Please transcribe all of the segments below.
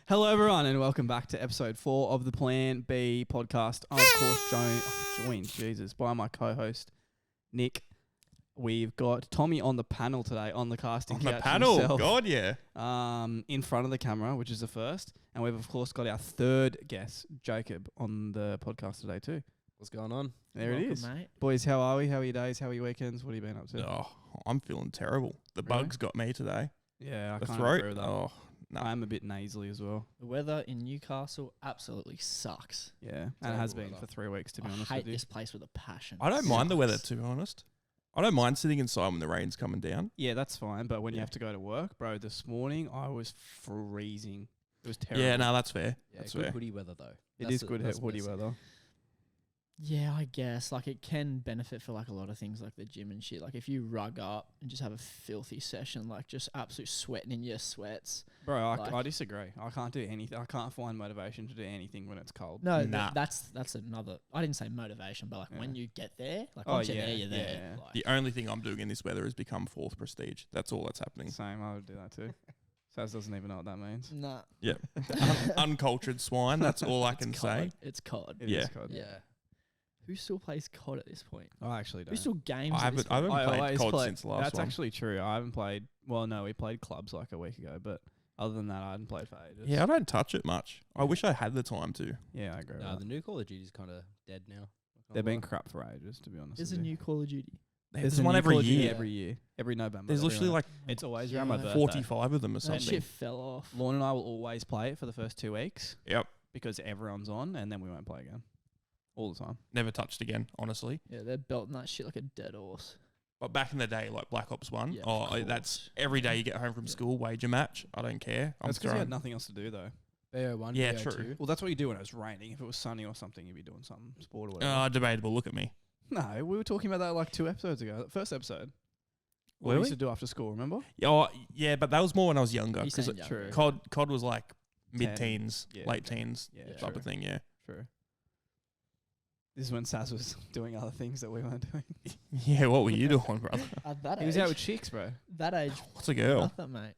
Hello, everyone, and welcome back to episode 4 of the Plan B podcast. I'm, of course, joined by my co-host, Nick. We've got Tommy on the panel today, on the casting couch. On the panel? Himself, God, yeah. in front of the camera, which is the first. And we've, of course, got our third guest, Jacob, on the podcast today, too. What's going on? There it is. Mate. Boys, how are we? How are your days? How are your weekends? What have you been up to? Oh, I'm feeling terrible. The Really? bugs got me today. Yeah, I The can't throat. agree with that. Oh, no. I'm a bit nasally as well. The weather in Newcastle absolutely sucks. Yeah, and it has Terrible been weather. for 3 weeks, to be I honest hate with you. this place with a passion. I don't mind the weather, Sucks. to be honest. I don't mind sitting inside when the rain's coming down. Yeah, that's fine. But when you Yeah. have to go to work, bro, this morning I was freezing. It was terrible. Yeah, no, that's fair. Yeah, That's good fair. hoodie weather though. It is good hoodie weather. Yeah, I guess. Like, it can benefit for, like, a lot of things, like the gym and shit. Like, if you rug up and just have a filthy session, like, just absolute sweating in your sweats. Bro, Like- I disagree. I can't do anything. I can't find motivation to do anything when it's cold. No, Nah. that's another... I didn't say motivation, but, like, when Yeah. you get there, like, Oh, once you're yeah, there, you're there. yeah. Like, The only thing I'm doing in this weather is become 4th prestige. That's all that's happening. Same, I would do that too. Saz doesn't even know what that means. nah. Yep. Uncultured swine. That's all I can It's say. COD. It's COD. It Yeah. is cold. Yeah. Who still plays COD at this point? I actually Who don't. still games I at this haven't point? I played always COD play- since the last That's one. actually true. I haven't played. Well, no, we played clubs like a week ago, but other than that, I hadn't played for ages. Yeah, I don't touch it much. I wish I had the time to. Yeah, I agree. Nah, with the that. new Call of Duty's kind of dead now. They've been crap for ages, to be honest. There's with a you. new Call of Duty. There's a one new every Call of Duty year. every year, every November. There's every literally month. like It's always around my Yeah. birthday. 45 of them or That something. shit fell off. Lorne and I will always play it for the first 2 weeks Yep. because everyone's on, and then we won't play again. All the time. Never touched again, honestly. Yeah, they're belting that shit like a dead horse. But back in the day, like Black Ops 1, Yeah, of that's course. every day you get home from Yeah. school, wage a match. I don't care. I'm That's because you throwing. had nothing else to do, though. BO1, Yeah, BO2. true. Well, that's what you do when it was raining. If it was sunny or something, you'd be doing something, sport or whatever. Debatable. Look at me. No, we were talking about that like 2 episodes ago. First episode. What Were we we? used to do after school, remember? Oh, yeah, but that was more when I was younger. He's Because saying younger. COD was like mid-teens, Yeah. late teens Yeah, Yeah. type true. of thing, yeah. True. This is when Saz was doing other things that we weren't doing. Yeah, what were you doing, brother? At that He age, was out with chicks, bro. that age, What's a girl? nothing, mate.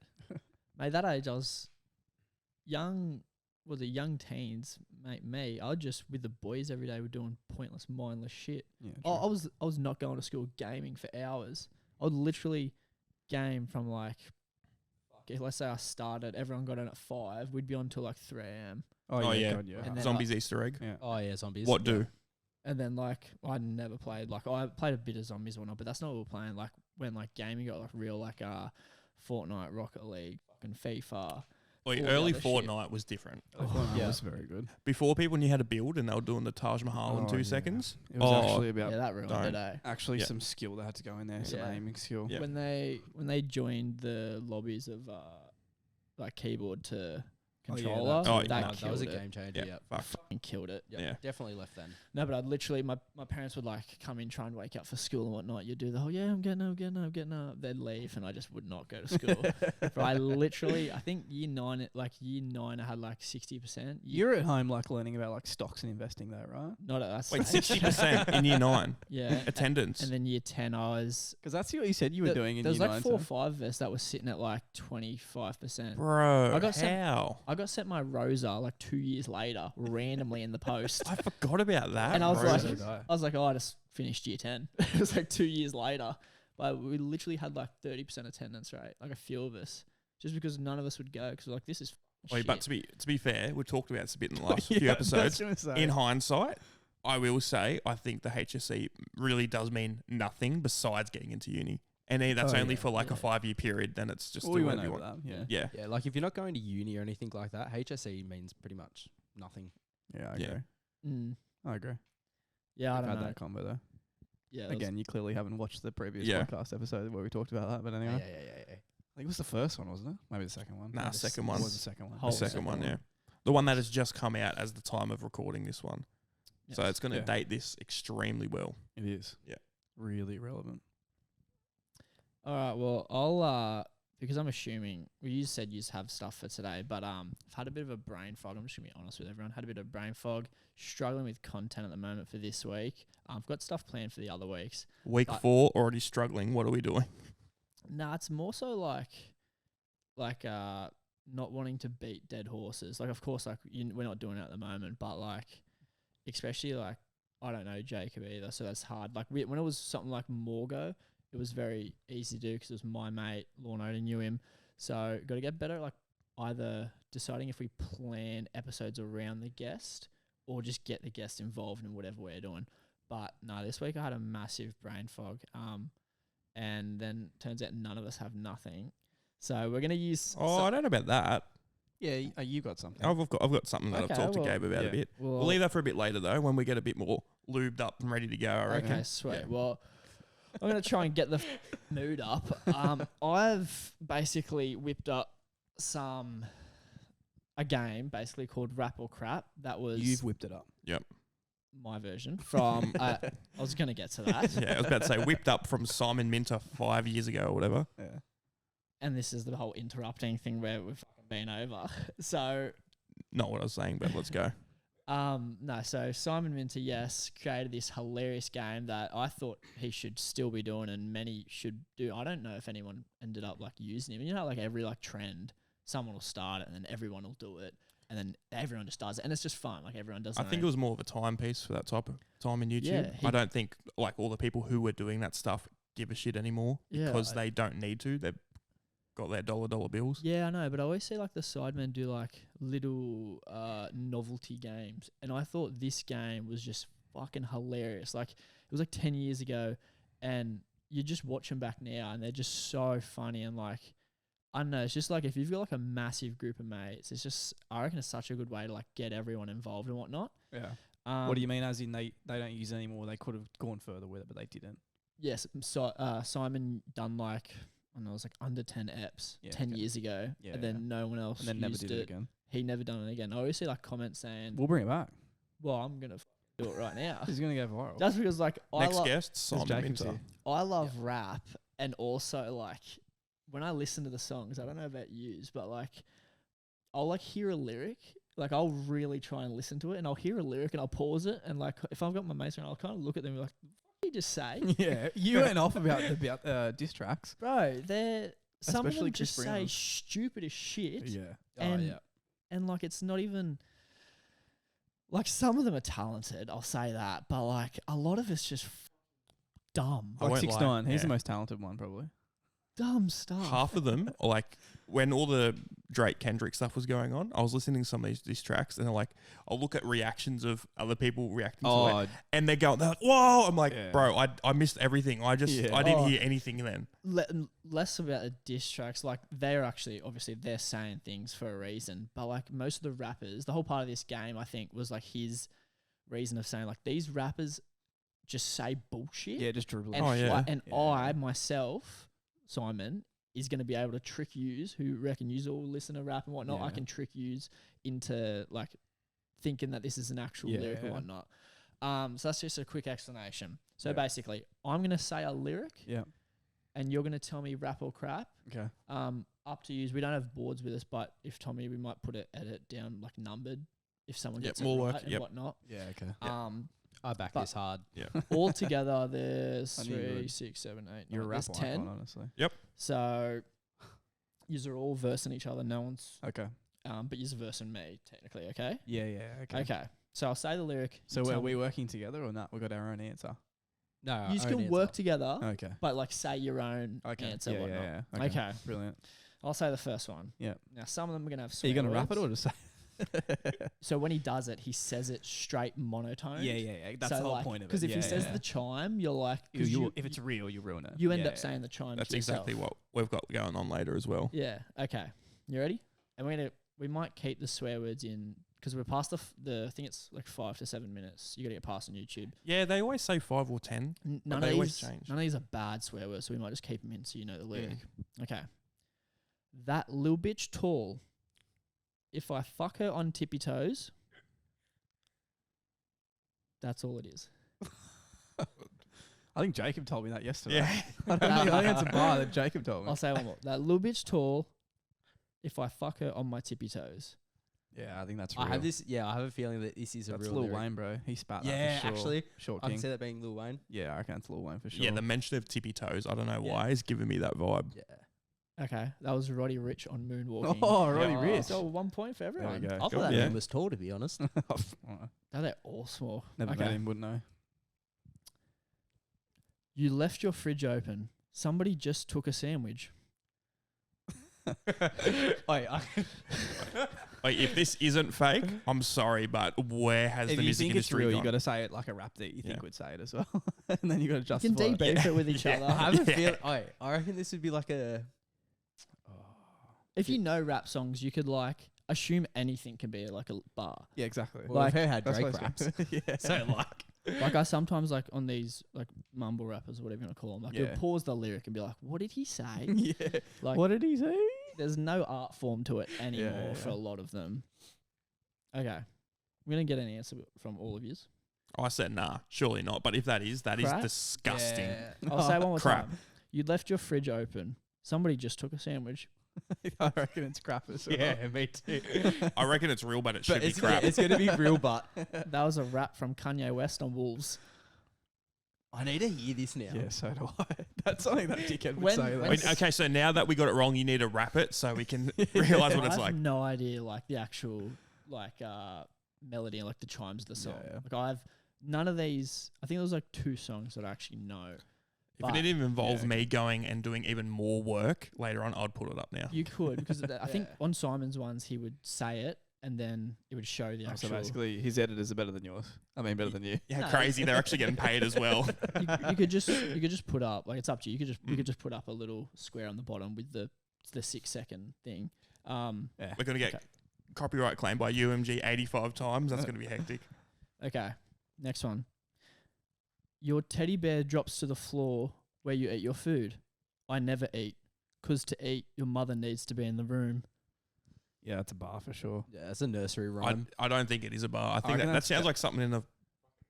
Mate, that age, I was young. Was the young teens, mate? Me, I was just with the boys every day. We're doing pointless, mindless shit. Yeah, I was not going to school gaming for hours. I would literally game from like, let's say I started, everyone got in at 5. We'd be on till like 3 a.m. Oh, yeah. God, yeah. And then Zombies Easter egg. Yeah. Oh yeah, zombies. What Yeah. do? And then like I never played, like I played a bit of zombies or whatnot, but that's not what we were playing. Like when like gaming got like real like Fortnite, Rocket League, fucking FIFA. Wait, all the early other shit. Fortnite was different. That yeah. was very good. Before people knew how to build and they were doing the Taj Mahal in Oh, 2 yeah. seconds. It was Oh, actually about Yeah, that ruined don't. it, eh? actually Yeah. some skill that had to go in there, some Yeah. aiming skill. Yeah. When they joined the lobbies of like keyboard to controller, Oh, that, yeah. that was a killed it. game changer. Yeah, Yeah. fuck. Fucking killed it. Yep, Yeah. definitely left then. No, but I'd literally, my parents would like come in, try and wake up for school and whatnot. You'd do the whole, yeah, I'm getting up. They'd leave and I just would not go to school. But I literally, I think year 9, I had like 60%. You're at home like learning about like stocks and investing though, right? Not at that Wait, stage. 60% in year 9 Yeah. attendance. And then year 10, I was... Because that's what you said you were doing in There was year like 9. 4 or 5 of us that was sitting at like 25%. Bro, I got sent- how? I got sent my Rosa like 2 years later, randomly in the post. I forgot about that. And I was bro. like- I was like, oh, I just finished year 10. It was like 2 years later. But we literally had like 30% attendance rate, like a few of us, just because none of us would go because we're like, this is Wait, shit. but to be fair, we talked about this a bit in the last Yeah, few that's episodes. what I'm saying. In hindsight, I will say I think the HSC really does mean nothing besides getting into uni. And that's Oh, only yeah. for like a Yeah. 5-year period. Then it's just Well, do we went whatever you over want. that. Yeah. Yeah. Yeah, like if you're not going to uni or anything like that, HSE means pretty much nothing. Yeah, I Yeah. agree. Mm. I agree. Yeah, I We've don't had know. that combo though. Yeah, that was- Again, you clearly haven't watched the previous Yeah. podcast episode where we talked about that, but Yeah, anyway. yeah. I think it was the first one, wasn't it? Maybe the second one. Nah, No, the second s- It one. was the second one. Whole The second one, yeah. The one that has just come out as the time of recording this one. So Yes. it's going to Yeah. date this extremely well. It is. Yeah. Really relevant. All right, well, I'll because I'm assuming you said you have stuff for today, but I've had a bit of a brain fog. I'm just gonna be honest with everyone. Had a bit of brain fog, struggling with content at the moment for this week. I've got stuff planned for the other weeks. Week But- 4, already struggling. What are we doing? Nah, it's more so like not wanting to beat dead horses. Like, of course, like we're not doing it at the moment, but like, especially like, I don't know Jacob either, so that's hard. Like when it was something like Morgo, it was very easy to do because it was my mate, Lorno, knew him. So got to get better at like either deciding if we plan episodes around the guest or just get the guest involved in whatever we're doing. But no, this week I had a massive brain fog. And then turns out none of us have nothing. So we're gonna use. I don't know about that. Yeah, you got something. I've got something that Okay, I've talked well, to Gabe about a bit. Well, We'll leave that for a bit later though, when we get a bit more lubed up and ready to go. I reckon. Okay, sweet. Yeah. Well, I'm gonna try and get the mood up. I've basically whipped up a game basically called Rap or Crap. That was You've whipped it up. my version from. I was gonna get to that. Yeah, I was about to say whipped up from Simon Minter 5 years ago or whatever. Yeah. And this is the whole interrupting thing where we've fucking been over. So Not what I was saying, but let's go. no, so Simon Minter, yes, created this hilarious game that I thought he should still be doing and many should do. I don't know if anyone ended up like using him. You know, like every like trend, someone will start it and then everyone will do it. And then everyone just does it. And it's just fun. Like everyone does it. I think it was more of a timepiece for that type of time in YouTube. Yeah, I don't think like all the people who were doing that stuff give a shit anymore because they don't need to. They've got their dollar bills. Yeah, I know, but I always see like the sidemen do like little novelty games, and I thought this game was just fucking hilarious. Like it was like 10 years ago, and you just watch them back now, and they're just so funny and like I don't know. It's just like if you've got like a massive group of mates, it's just I reckon it's such a good way to like get everyone involved and whatnot. Yeah. What do you mean? As in they don't use it anymore? They could have gone further with it, but they didn't. Yes. So Simon done like. I don't know, it was like under 10 eps 10 years ago, and then no one else And then never used did it again. He never done it again. I always see like comments saying, We'll bring it back. well, I'm going to do it right now. He's gonna go viral. Just because like Next guest, Simon Jacob's Minter. here. I love rap, and also like when I listen to the songs, I don't know about yous, but like I'll like hear a lyric, like I'll really try and listen to it, and I'll hear a lyric and I'll pause it, and like if I've got my mates around, I'll kind of look at them and be like, what did you just say? Yeah, you went off about diss tracks. Bro, some of Especially them Chris just say Brown's. stupid as shit. Yeah. And and like it's not even like some of them are talented, I'll say that, but like a lot of it's just dumb. I Like won't lie, 6ix9ine. He's yeah. the most talented one, probably. Dumb stuff. Half of them, are like when all the Drake Kendrick stuff was going on, I was listening to some of these tracks, and they're like, I'll look at reactions of other people reacting to it, and they're like, whoa! I'm like, Yeah. bro, I missed everything. I didn't hear anything then. Less about the diss tracks. Like they're actually obviously they're saying things for a reason, but like most of the rappers, the whole part of this game, I think, was like his reason of saying like these rappers just say bullshit. Yeah, just dribbling. And I myself, Simon, is going to be able to trick yous who reckon yous all listen to rap and whatnot. Yeah. I can trick yous into like thinking that this is an actual lyric and whatnot. So that's just a quick explanation. So basically, I'm going to say a lyric. Yeah. And you're going to tell me rap or crap. Okay. Up to yous. We don't have boards with us, but if Tommy, we might put it edit down like numbered if someone gets it more right work, and whatnot. Yeah. Okay. I back But- this hard. All together, there's I knew you 3, would. 6, 7, 8, You're a 9. rap There's icon, 10. honestly. So yous are all versing each other. No one's Okay. but you're versing me technically, okay? Yeah. Yeah. Okay. Okay. So I'll say the lyric. So you are tell we me. working together or not? We got our own answer. No, Yous can work together, Okay. but like say your own Okay. answer. yeah, whatnot. yeah. Yeah. Okay. Brilliant. I'll say the first one. Yeah. Now some of them are gonna have. Are you Swear gonna wrap it or words. just say? So when he does it, he says it straight monotone. Yeah. That's So the whole like, point of it. Because if yeah, he says yeah. the chime, you're like, 'cause if it's real, you ruin it. you end Yeah, up saying the chime. That's to yourself. exactly what we've got going on later as well. Yeah. Okay. You ready? And we might keep the swear words in because we're past I think it's like 5 to 7 minutes. You got to get past on YouTube. Yeah, they always say 5 or 10. None they of always these, change. none of these are bad swear words, so we might just keep them in so you know the lyric. Okay. That little bitch tall. If I fuck her on tippy toes, that's all it is. I think Jacob told me that yesterday. Yeah. I think it's a bar that Jacob told me. I'll say one more. That little bitch tall. If I fuck her on my tippy toes. Yeah, I think that's real. I have this. Yeah, I have a feeling that this is a That's real Lil lyric. Wayne, bro. He spat Yeah, that for sure. actually, Short I King. can see that being Lil Wayne. Yeah, I reckon it's Lil Wayne for sure. Yeah, the mention of tippy toes, I don't know Yeah. why, is giving me that vibe. Yeah. Okay, that was Roddy Rich on Moonwalking. Oh, Roddy Rich. So 1 point for There we everyone. go. I thought Good. that Yeah. man was tall, to be honest. No, they're all small. Never Okay. met him, wouldn't know. You left your fridge open. Somebody just took a sandwich. Wait, Like, if this isn't fake, I'm sorry, but where has if the you music think it's industry real, you gone? got to say it like a rap that you think Yeah. would say it as well, and then you got to You justify can it. debrief it with each Yeah. other. I have a Yeah. feeling. I reckon this would be like a. If you know rap songs, you could like assume anything can be like a bar. Yeah, exactly. Well, Like- I've heard how That's Drake what I raps. said. Yeah. So like. Like I sometimes like on these like mumble rappers or whatever you want to call them, like you'll Yeah. pause the lyric and be like, "What did he say?" yeah. Like What did he say? there's no art form to it anymore Yeah. for a lot of them. Okay, I'm gonna get an answer from all of you. I said nah, surely not. But if that is Crap? disgusting. I'll say it one more Crap. time. You left your fridge open. Somebody just took a sandwich. I reckon it's crap as well. Yeah, me too. I reckon it's real, but it should But be it's, crap. it's going to be real, but That was a rap from Kanye West on Wolves. I need to hear this now. Yeah, so do I. That's something that dickhead would When- say. when Though. s- Okay, so now that we got it wrong, you need to wrap it so we can realize what I it's have like. no idea like the actual like melody and like the chimes of the song. Yeah. Like I've none of these. I think there was like 2 songs that I actually know. If But- it didn't involve Yeah, me going and doing even more work later on, I'd put it up now. You could because I think Yeah. on Simon's ones he would say it and then it would show the Oh, so actual. basically, his editors are better than yours. I mean, better than you. Yeah, No, crazy. They're actually getting paid as well. you could just put up like it's up to you. You could just put up a little square on the bottom with the 6-second thing. Yeah. We're going to get Okay. copyright claimed by UMG 85 times. That's going to be hectic. Okay, next one. Your teddy bear drops to the floor where you eat your food. I never eat, 'cause to eat, your mother needs to be in the room. Yeah, it's a bar for sure. Yeah, it's a nursery rhyme. I don't think it is a bar. I think reckon that that's sounds Ja- like something in a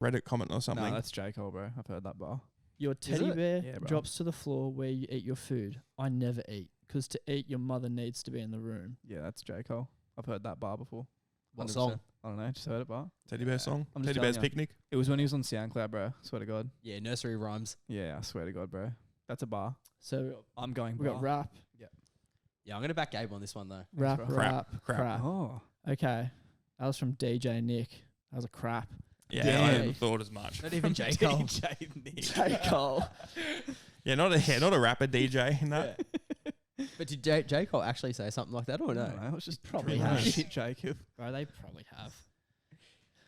Reddit comment or something. No, that's J. Cole, bro. I've heard that bar. Your teddy it? bear Yeah, bro. drops to the floor where you eat your food. I never eat, 'cause to eat, your mother needs to be in the room. Yeah, that's J. Cole. I've heard that bar before. What 100%. song? I don't know. Just heard it bar. Teddy Bear song. I'm just Teddy telling Bear's ya. Picnic. It was when he was on SoundCloud, bro. Swear to God. Yeah, nursery rhymes. Yeah, I swear to God, bro. That's a bar. So I'm going we got bar. rap, Yeah, I'm going to back Gabe on this one, though. rap, bro. rap, Crap. crap. Oh. Okay, that was from DJ Nick. That was a crap. Yeah, Damn. I thought as much. Not even J. Cole. DJ Nick. J Cole. Yeah, not a rapper DJ. No. But did J. Cole actually say something like that or no? I was just Probably drilling has. shit, Jacob. Bro, they probably have.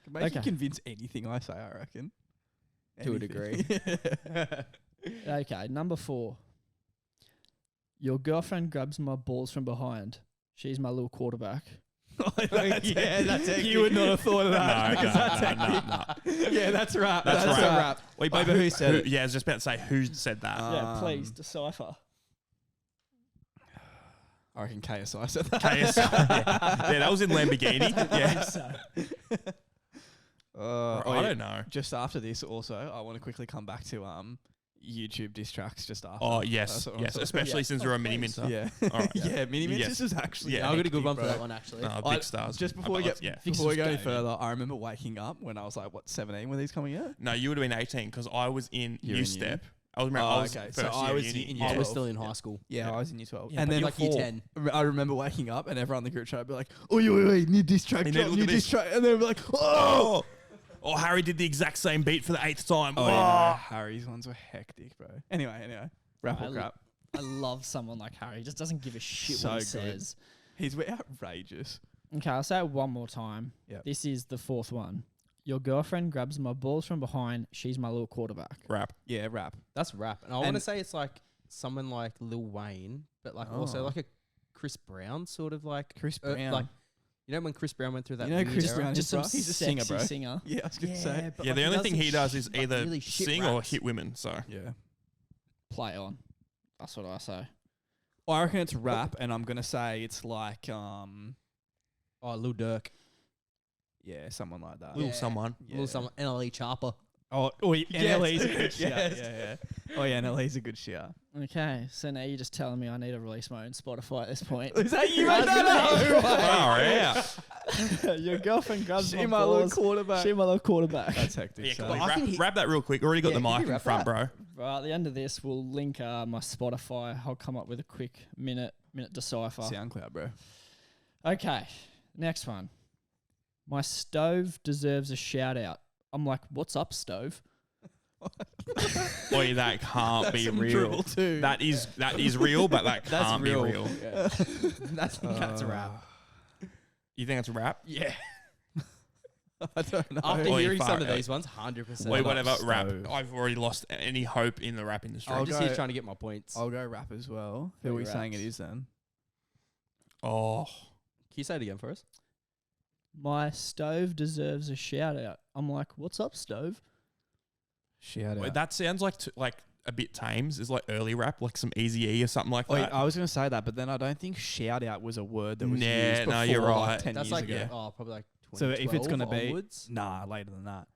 Can make you Okay. convince anything I say, I reckon. To a Anything. Okay, number 4. Your girlfriend grabs my balls from behind. She's my little quarterback. Yeah, that's hectic. You would not have thought of that. No, because that's hectic. no. Yeah, that's rap. That's That's rap. a rap. Wait, but who said it? Yeah, I was just about to say who said that. Yeah, please Um, decipher. I reckon KSI said that. KSI. Yeah, that was in Lamborghini. Yeah. So, Oh, I yeah. don't know. Just after this, also, I want to quickly come back to YouTube diss tracks just after. Oh yes, That's what I yes. thought. Especially since we're a mini please. minter. Yeah. All right. Yeah, Mini Mints Yes. is actually. Yeah. I got a good hectic, one for bro. that one, actually. Big stars. Just before we get yeah. Fix before we this go any game. further, I remember waking up when I was like, what, 17 when these coming out? No, you would have been 18 because I was in You were in USTEP. uni? I was, Oh, I was okay. first So I year was uni. in I year was 12. still in Yeah. high school. Yeah, Yeah. I was in year 12. Yeah, and but then like year before, 10. I remember waking up and everyone in the group chat would be like, oh, wait, new diss track, And drop, then look new at diss this. track. And they'd be like, oh! Oh, Harry did the exact same beat for the 8th time. Oh, Oh, yeah, Harry's ones were hectic, bro. Anyway. Rap or I crap. I love someone like Harry. He just doesn't give a shit So what he good. says. He's outrageous. Okay, I'll say it one more time. Yep. This is the 4th one. Your girlfriend grabs my balls from behind. She's my little quarterback. Rap. Yeah, rap. That's rap. And I want to And- say it's like someone like Lil Wayne, but like also Oh. like a Chris Brown sort of like. Chris Brown. Like, you know when Chris Brown went through that You know weird Chris era? Brown Just some bro. He's a singer, sexy bro. singer. Yeah, I was going to say. but Yeah, like the he only does thing some he does shit, is like either really shit sing or raps. hit women. So Yeah. Play on. That's what I say. I reckon it's rap, and I'm going to say it's like, Oh, Lil Durk. yeah, someone like that. little Yeah. someone. Yeah. Lil someone. NLE Chopper. Oh, yeah, Yes. NLE's a good shit. Yes. Yeah. Oh, yeah, NLE's a good shit. Okay, so now you're just telling me I need to release my own Spotify at this point. Is that you? I was gonna- Far out. Your girlfriend grabs She my my little balls. quarterback. She my little quarterback. That's hectic. Yeah, so. can we I can wrap, hit- wrap that real quick. Already got Yeah, the can you mic in wrap front, that? bro. Right, at the end of this, we'll link my Spotify. I'll come up with a quick minute decipher. SoundCloud, bro. Okay, next one. My stove deserves a shout out. I'm like, what's up, stove? Boy, that can't be real. Too. That is real, but that can't be real. Yeah. that's a wrap. You think that's a rap? Yeah. I don't know. After Oi, hearing some fuck. of these ones, 100%. Wait, whatever, rap. Stove. I've already lost any hope in the rap industry. I'll I'm just go- here trying to get my points. I'll go rap as well. Who Go are we saying it raps. is then? Oh, Can you say it again for us? My stove deserves a shout out. I'm like, what's up, stove? Shout wait, out. that sounds like a bit tames. It's like early rap, like some Easy E or something like Wait, that. I was going to say that, but then I don't think shout out was a word that was Nah, used before no, you're like right. 10 That's years like, ago. probably like So if it's 2012 gonna be- onwards. Nah, later than that.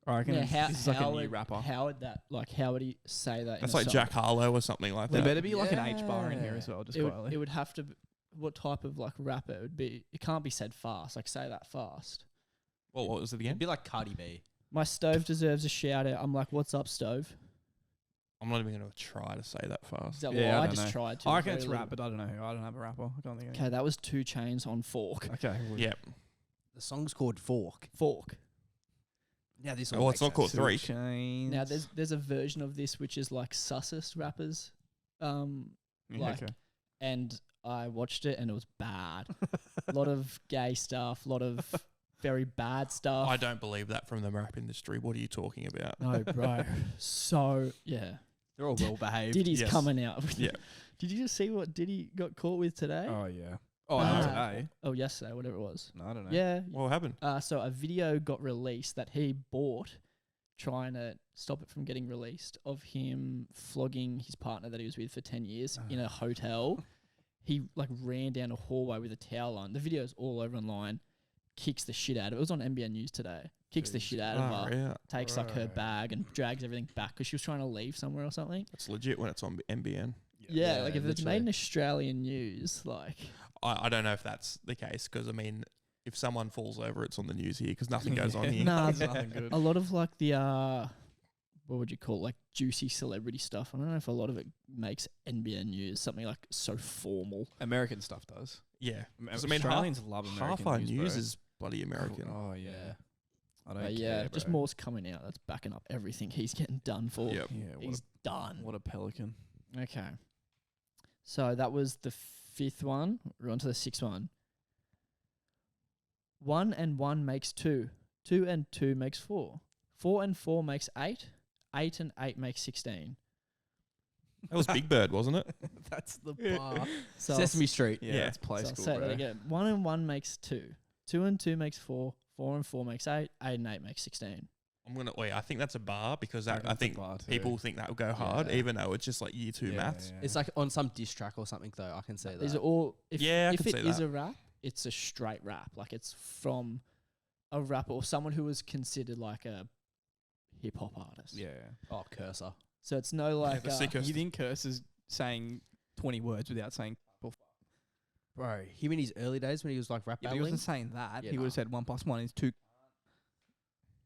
I reckon Yeah, this is like a new rapper. How would that, how would he say that? That's in a like song? Jack Harlow or something like There that. better be like an H bar in here Yeah. as well, just It quietly. would have to. What type of like rapper it would be? It can't be said fast. Like say that fast. What was it It'd again? be like Cardi B. My stove deserves a shout out. I'm like, what's up, stove? I'm not even going to try to say that Is fast. that Yeah, what I I don't just know. tried to? I reckon very it's little. rap, but I don't know who. I don't have a rapper. I can't think of Okay, that was 2 Chainz on Fork. it. Okay. Yep. The song's called Fork. Fork. Yeah, this Oh, it's not called Three. Now there's a version of this which is like sussest rappers, like- okay. and I watched it and it was bad. A lot of gay stuff, a lot of very bad stuff. I don't believe that from the rap industry. What are you talking about? No, bro. So yeah, They're all well behaved. Diddy's Yes. coming out. With Yeah. Did you just see what Diddy got caught with today? Oh, yeah. Oh, Nah. not today. Oh, yesterday, whatever it was. No, I don't know. Yeah. What happened? So a video got released that he bought, trying to stop it from getting released, of him flogging his partner that he was with for 10 years in a hotel. He like ran down a hallway with a towel on. The video's all over online. Kicks the shit out of it. It was on NBN News today. Kicks the shit out of her. yeah. Takes like her Right. bag and drags everything back because she was trying to leave somewhere or something. It's legit when it's on NBN. Yeah, like if it's made in literally. Australian news, like I don't know if that's the case because, I mean, if someone falls over, it's on the news here because nothing goes on Yeah. here. Nah, There's nothing good. a lot of like the what would you call it? Like juicy celebrity stuff. I don't know if a lot of it makes NBN News something like so formal. American stuff does. Yeah. 'Cause, Australians love American half our news bro. is bloody American. Oh, yeah. I don't But care, yeah, just bro. more's coming out. That's backing up everything he's getting done for. Yep. Yeah, He's done. what a pelican. Okay. So that was the 5th one. We're on to the 6th one. 1 and 1 makes 2. 2 and 2 makes 4. 4 and 4 makes 8. 8 and 8 makes 16. That was Big Bird, wasn't it? That's the bar. So Sesame Street. Yeah, Yeah. it's play so I'll school, say bro. that again. 1 and 1 makes 2. 2 and 2 makes 4. 4 and 4 makes 8. 8 and 8 makes 16. I think that's a bar because reckon I it's a think bar too. people think that will go hard, Yeah. even though it's just like year 2 maths. It's like on some diss track or something, though. I can say These that. are all. If, Yeah, I if can it see is that. a rap, it's a straight rap. Like it's from a rapper or someone who was considered like a hip hop artist. Yeah. Oh, cursor. So it's no like. the sickest. You think Curse is saying 20 words without saying... Bro, him in his early days when he was like rap Yeah, but he battling. wasn't saying that. Yeah, he would nah. have said 1 + 1 is 2.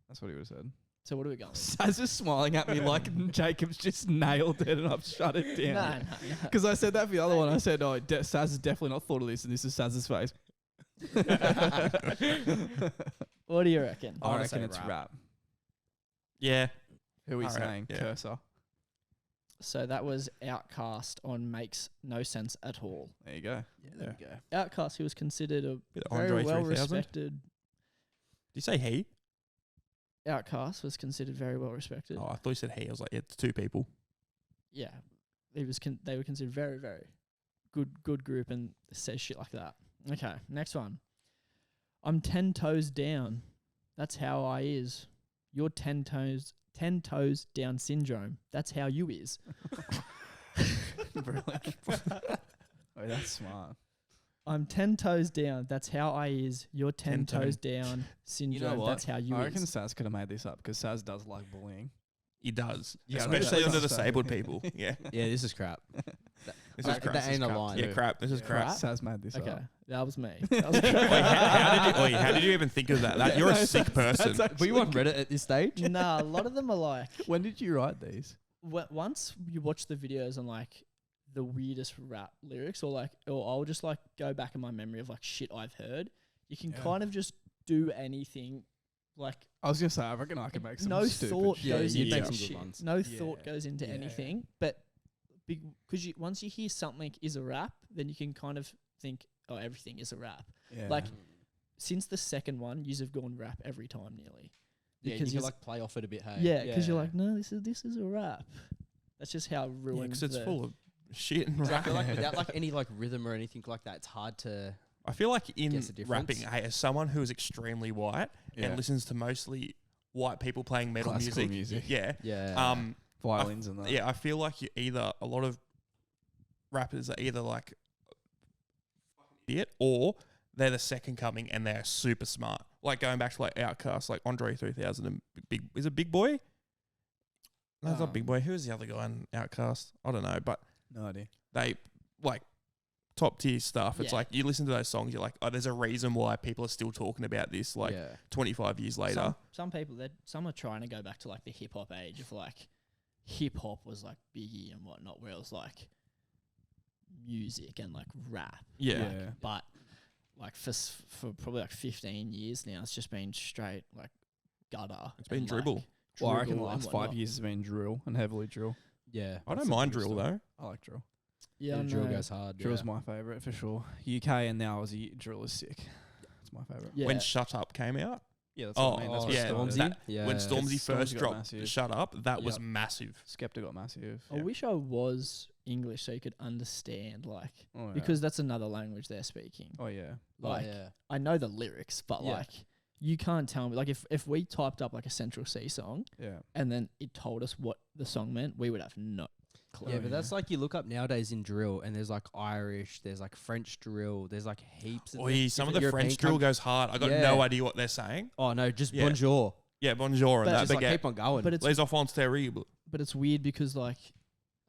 That's what he would have said. So what are we going? with? Saz is smiling at me like Jacob's just nailed it and I've shut it No, down. no, no. Because I said that for the other one. I said, Saz has definitely not thought of this, and this is Saz's face. What do you reckon? I I wanna reckon say it's rap. rap. Yeah. Who are we Alright, saying? yeah. Cursor. So that was Outcast on Makes No Sense at All. There you go. Yeah, there we go. Outcast, who was considered a Bit of very Andre well 3000. respected. Did you say he? Outcast was considered very well respected. Oh, I thought you said he. I was like, yeah, it's 2 people. Yeah, he was. They were considered very, very good group, and says shit like that. Okay, next one. I'm 10 toes down. That's how I is. You're 10 toes down syndrome. That's how you is. Brilliant. Oh, that's smart. I'm 10 toes down. That's how I is. You're 10 10 toes down syndrome. what? That's how you I reckon is. Saz could have made this up because Saz does like bullying. He does. Yeah, I know Especially that. under That's disabled funny. people. Yeah. Yeah, this is crap. This is That- crap. that ain't a crap line. Yeah, too. crap. This is Yeah. crap. Saz made this Okay, up. that was me. That was How did you even think of that? You're a sick person. Were you on Reddit at this stage? Nah, a lot of them are like, When did you write these? once you watch the videos on like the weirdest rap lyrics, or I'll just like go back in my memory of like shit I've heard. You can kind of just do anything. Like I was gonna say, I reckon I could make some no stupid thought shit. goes you'd into make some good shit. ones. No Yeah. thought goes into Yeah. anything, but because once you hear something is a rap, then you can kind of think, oh, everything is a rap. Yeah. Like since the second one, yous have gone rap every time nearly. Yeah, Because you yous- can like play off it a bit. Hey. yeah, because you're like, no, this is a rap. That's just how Yeah, ruined. because it's the- full of shit and I rap. feel like without like any like rhythm or anything like that, it's hard to. I feel like in Guess the rapping, difference. hey, as someone who is extremely white Yeah. and listens to mostly white people playing metal Classical music, music. yeah, Yeah. Violins and that. yeah, I feel like you either a lot of rappers are either like idiot or they're the second coming and they're super smart. Like going back to like Outkast, like Andre 3000 and is it Big Boy? No, it's not Big Boy. Who's the other guy in Outkast? I don't know, but No idea. they like top tier stuff. It's Yeah. like you listen to those songs, you're like, oh, there's a reason why people are still talking about this like yeah. 25 years later. Some people some are trying to go back to like the hip hop age of like hip hop was like Biggie and whatnot, where it was like music and like rap. Yeah. Like, but like for probably like 15 years now, it's just been straight like gutter. It's been and, dribble. Like, Well, I reckon the dribble and last 5 whatnot. years has been drill and heavily drill. Yeah. I that's don't the mind biggest drill stuff. though. I like drill. Yeah, Yeah, I drill know. goes hard. Drill's yeah. my favourite for sure. UK and now Aussie drill is sick. It's my favourite. Yeah. When Shut Up came out, Yeah, that's Oh, what I mean. That's oh, what yeah, started it. that- Yeah. when Stormzy Stormzy first got dropped massive. Shut Up, that was Yep. massive. Skepta got massive. I wish I was English so you could understand, like, Oh, yeah. because that's another language they're speaking. Oh yeah. Like, yeah. I know the lyrics, but Yeah. like, you can't tell me. Like, if we typed up like a Central C song Yeah. and then it told us what the song meant, we would have no clue. Yeah, but that's like you look up nowadays in drill, and there's like Irish, there's like French drill, there's like heaps. Of Oi, some of the different French European drill coun- goes hard. I got Yeah. no idea what they're saying. Oh no, just Yeah. bonjour. Yeah, bonjour and But that. Just like But keep on going. But it's les enfants terribles. but it's weird because like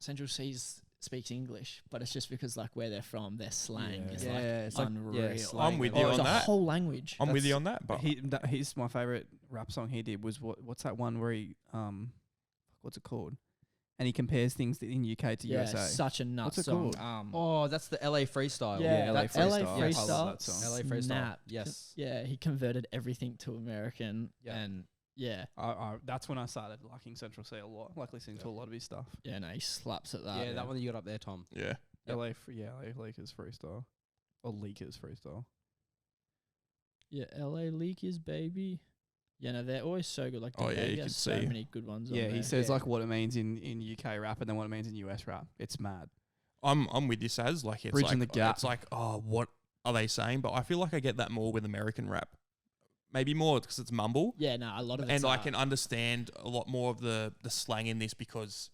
Central C's speaks English, but it's just because like where they're from, their slang Yeah. is yeah, like it's like unreal. slang I'm with and you all it's on a that. whole language. I'm with you That's- on that. But He's my favorite rap song he did was what's that one where he what's it called? And he compares things in UK to Yeah, USA. such a nuts What's it song. called? Oh, that's the LA freestyle. Yeah, LA that's Freestyle. LA I love Freestyle. that song. LA freestyle. Snap. Yes. Yeah, he converted everything to American, Yeah. and yeah, That's when I started liking Central C a lot, like listening to a lot of his stuff. yeah, no, he slaps at that. Yeah, that one that you got up there, Tom. yeah, Yep. LA Lakers freestyle. Or Leakers freestyle. Yeah, LA Leakers, baby. Yeah, no, they're always so good. Like, Oh, yeah, he you has could so see. many good ones. Yeah, on he there. says like what it means in UK rap and then what it means in US rap. It's mad. I'm with you, Saz. Like it's Bridging like the gap. it's like what are they saying? But I feel like I get that more with American rap. Maybe more because it's mumble, Yeah, no, a lot of and it's, I can understand a lot more of the slang in this because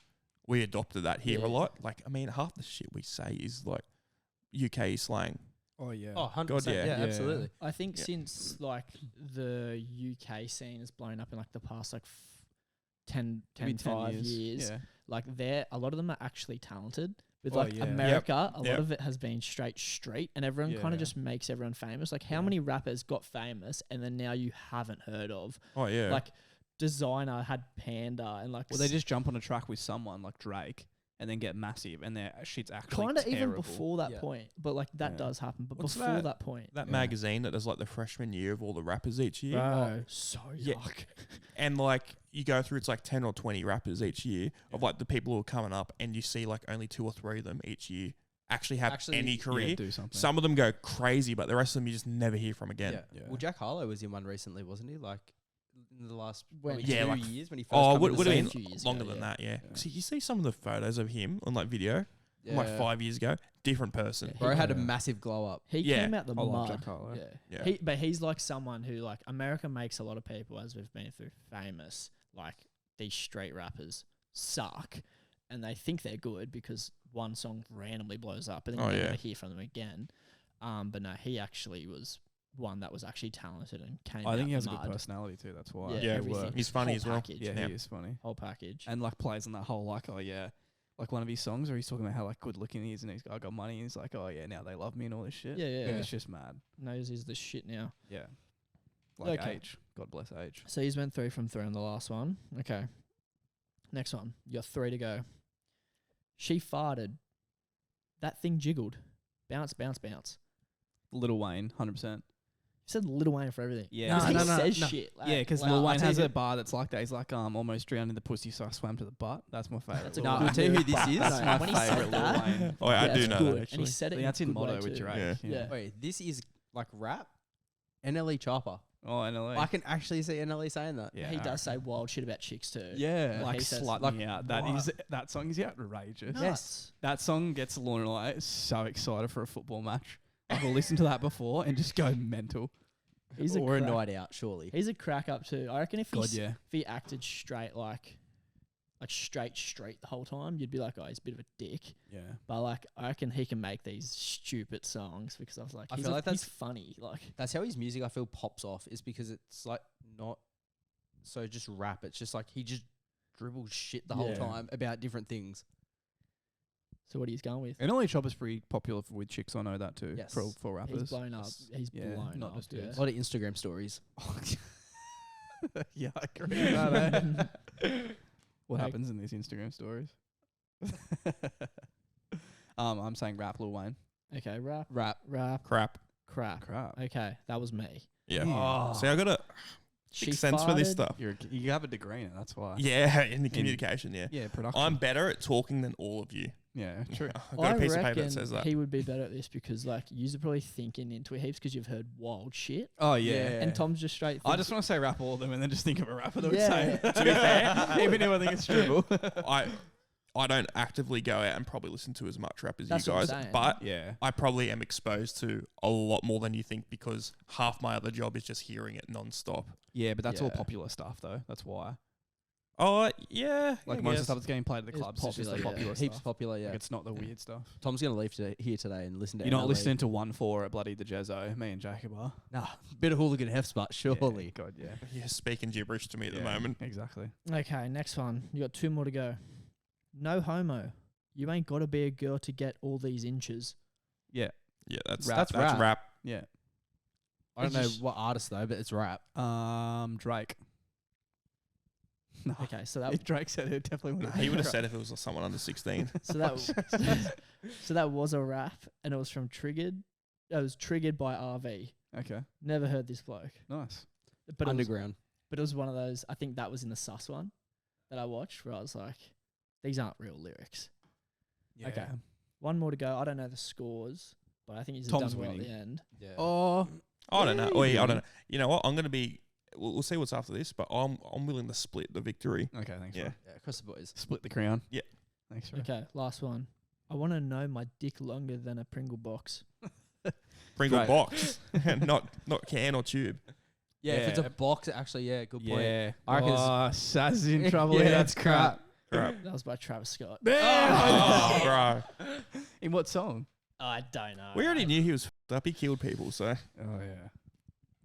we adopted that here Yeah. a lot. Like I mean, half the shit we say is like UK slang. Oh yeah. Oh, 100%. God, yeah. yeah, Yeah. absolutely. I think Yeah. since like the UK scene has blown up in like the past like 10, Maybe 5 years, Yeah. like a lot of them are actually talented. With Oh, like yeah. America, a Yep. lot of it has been straight street, and everyone kind Yeah. of just makes everyone famous. Like, how Yeah. many rappers got famous and then now you haven't heard of? Oh yeah, Like, Designer had Panda, and like Well, they just jump on a track with someone like Drake and then get massive, and their shit's actually kind of even terrible. before that Yeah. point. But like that Yeah. does happen. But What's before that? that point, that Yeah. magazine that does like the freshman year of all the rappers each year. bro, so Yeah. yuck. And like you go through, it's like 10 or 20 rappers each year of like the people who are coming up, and you see like only 2 or 3 of them each year actually have Actually, any yeah, career. do something. Some of them go crazy, but the rest of them you just never hear from again. Yeah. Yeah. Well, Jack Harlow was in one recently, wasn't he? Like in the last When- probably Yeah, 2 like years when he first Oh, come would into have the been scene. few years longer ago, than yeah. that, yeah. Yeah. See, you see some of the photos of him on like video from like Yeah. 5 years ago, different person. Yeah. Bro had a Yeah. massive glow up. He Yeah. came out the I love mud. Jack Harlow. Yeah. Yeah. But he's like someone who like America makes a lot of people, as we've been through, famous. Like these straight rappers suck, and they think they're good because one song randomly blows up, and then Oh, you yeah. never hear from them again. But no, he actually was one that was actually talented and came. I think out he has the a good mud. personality too. That's why. Yeah, Yeah, everything. he's funny Whole as well. package. Yeah, Yeah. he is funny. Whole package. And like plays on that whole like, oh yeah, like one of his songs where he's talking about how like good looking he is and he's got money and he's like, oh yeah, now they love me and all this shit. Yeah, yeah. And it's just mad. Knows he's the shit now. Yeah. Like Okay. H. God bless H. So he's went 3 from 3 on the last one. Okay. Next one. You got 3 to go. She farted. That thing jiggled. Bounce, bounce, bounce. Lil Wayne, 100%. You said Lil Wayne for everything. Yeah. Because he No, says no. shit. Yeah, because like, Lil I'll Wayne tell has you a bar that's like that. He's like, almost drowned in the pussy, so I swam to the butt. That's my favourite. That's a Lil No, Wayne. I'll tell you who this But is. That's no, my when he said favourite Lil that- Wayne. Oh, yeah, I Yeah, do it's know good. that And actually. he said it That's in a good way Motto with too. Drake. Yeah. Wait, this is like rap? NLE Chopper. Oh, NLE. I can actually see NLE saying that. Yeah, He alright. does say wild shit about chicks too. Yeah, Like like he says- slut like, me out. That song is outrageous. Yes. That song gets Lorna like so excited for a football match. I've listened to that before and just go mental. He's a Or a crack. night out, surely. He's a crack up too. I reckon if God, yeah. if he acted straight like straight street the whole time, you'd be like, oh, he's a bit of a dick. Yeah. But like, I reckon he can make these stupid songs because I was like, I he's, feel like he's that's- funny. Like, That's how his music I feel pops off, is because it's like not so just rap. It's just like he just dribbles shit the whole Yeah. time about different things. so what he's going with? NLE Chopper's pretty popular with chicks. I know that too. Yes. For rappers. He's blown up. He's Yeah, blown not up. just Yeah. dudes. A lot of Instagram stories. Yeah, I agree with that. What Like- happens in these Instagram stories? I'm saying rap Lil Wayne. Okay, rap, Rap. Crap. crap. Crap. Okay, that was me. Yeah. Oh. See, I got a She sixth sense for this farted. stuff. You have a degree in it, that's why. Yeah, in the communication, yeah. Yeah, production. I'm better at talking than all of you. yeah, true. I've got a piece of paper reckon that says that. he would be better at this because like you're probably thinking into it heaps because you've heard wild shit, Oh yeah. and Tom's just straight. I just want to say rap all of them and then just think of a rapper that would Yeah. say it. To be fair, even if I think it's dribble. I don't actively go out and probably listen to as much rap as That's you what I'm guys, saying. but Yeah. I probably am exposed to a lot more than you think because half my other job is just hearing it non-stop. Yeah, but that's all Yeah. popular stuff though. That's why. Oh, yeah. Like I most of the guess. stuff that's getting played at the It's clubs is just the popular, yeah. popular Heaps stuff. popular, yeah. Like it's not the weird stuff. Tom's going to leave here today and listen to You're not NLE. listening to 1-4 at bloody the Jezzo. Me and Jacob are. Nah, bit of hooligan hefts, but Yeah, surely. God, yeah. You're speaking gibberish to me at the Yeah, moment. Exactly. Okay, next one. You got 2 more to go. No homo. You ain't got to be a girl to get all these inches. Yeah. Yeah, that's Rap. that's That's rap. Yeah. I don't It's know just- what artist though, but it's rap. Drake. No. Okay, so that If Drake said it, definitely would have. He would have said if it was someone under 16. so that so that was a rap, and it was from Triggered. It was Triggered by RV. Okay. Never heard this bloke, Nice. but it was, Underground. but it was one of those. I think that was in the Sus one that I watched, where I was like, these aren't real lyrics. Okay. One more to go. I don't know the scores, but I think he's Tom's done well at winning. the end. Yeah. Oh. I don't know. Yeah, Oh, you yeah, I do. don't know. You know what? I'm going to be. We'll see what's after this, but I'm willing to split the victory. Okay, thanks. Yeah. Bro. Yeah, across the boys. Split the crown. Yeah. Thanks, bro. Okay, last one. I want to know my dick longer than a Pringle box. Pringle Right. box, not can or tube. Yeah, if it's Yeah. a box, actually, yeah, good point. Yeah. I reckon it's- Oh, Saz is in trouble. Yeah, Yeah, that's it's crap. Crap. That was by Travis Scott. Oh, bro. In what song? I don't know. We already knew he was f***ed up. He killed people, so Oh yeah.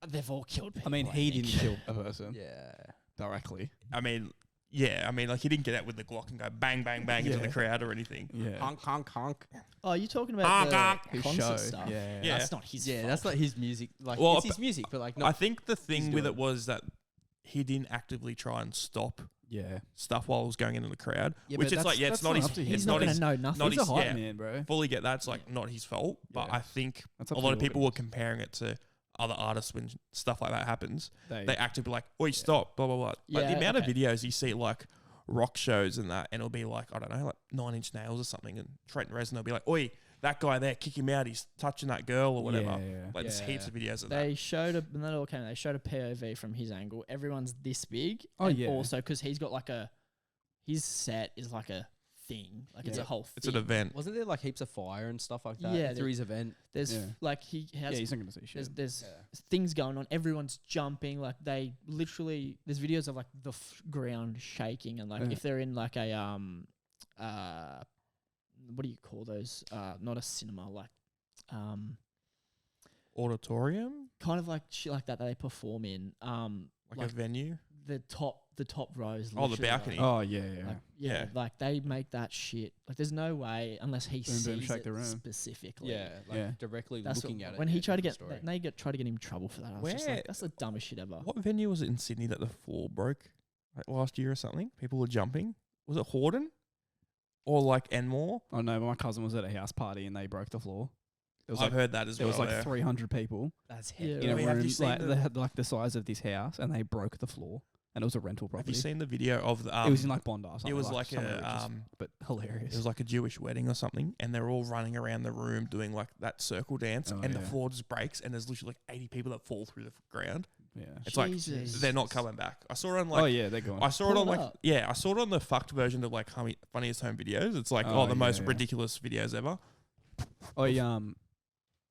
They've all killed people. I mean, he didn't think. kill a person Yeah. directly. I mean, like he didn't get out with the Glock and go bang, bang, bang into the Yeah. crowd or anything. Yeah. Honk, honk, honk. Oh, you're talking about the His concert show. stuff. Yeah. Yeah. That's not his Yeah, fault. that's like his music. Like, Well, it's his music, but like, I not. think the thing he's with doing it was that he didn't actively try and stop Yeah. stuff while it was going into the crowd, Yeah, which but it's like, yeah, that's it's not not his. up to him. It's He's not not going his. to know nothing. not He's a his- hype yeah. man, bro. Fully get that. It's like not his fault, but Yeah. I think That's a up to lot of the people were audience. comparing it to other artists when stuff like that happens. They They actively like, oi, stop, blah blah blah. Like Yeah, the amount okay. of videos you see like rock shows and that, and it'll be like, I don't know, like 9 Inch Nails or something, and Trent Reznor will be like, oi, that guy there, kick him out, he's touching that girl or whatever. Yeah, yeah. Like there's Yeah. heaps of videos of They showed a, when that all came, they showed a POV from his angle. Everyone's this big. Oh, and yeah. Also, because he's got like his set is like a thing. Like it's Yeah. a whole that. It's thing. an event. Wasn't there like heaps of fire and stuff like that Yeah, through his event? There's Yeah. like he Yeah, has he's not gonna say shit. there's things going on. Everyone's jumping. Like they literally there's videos of like the ground shaking and like Yeah. if they're in like a what do you call those? Not a cinema, like Auditorium, kind of like shit like that they perform in. like, Like a venue. the top rows. Oh, the literally, balcony. Oh yeah, yeah. Like, yeah, Yeah. like they make that shit. Like there's no way unless he Boom, boom, sees shake it the room. specifically. Yeah, like Yeah. directly That's looking what, at it. when he yeah, tried to get different story. tried to get him in trouble for that. I was just Where- like, that's the dumbest shit ever. What venue was it in Sydney that the floor broke like last year or something? People were jumping. was it Horden or like Enmore? Oh no, but my cousin was at a house party and they broke the floor. There was I've like heard that as there well. was like 300 people That's Yeah, heavy. in a Wait, have room. you seen Like the- they had like the size of this house, and they broke the floor. And it was a rental Have property. you seen the video of the? it was in like Bondi or something. it was like some of the richest, a but hilarious. it was like a Jewish wedding or something, and they're all running around the room doing like that circle dance, Oh, and the yeah. floor just breaks, and there's literally like 80 people that fall through the ground. yeah. It's like Jesus. they're not coming back. I saw it on like oh yeah, they're gone. I saw it Pull on it like up. I saw it on the fucked version of like funniest home videos. It's like Oh, the yeah, most yeah. ridiculous videos ever.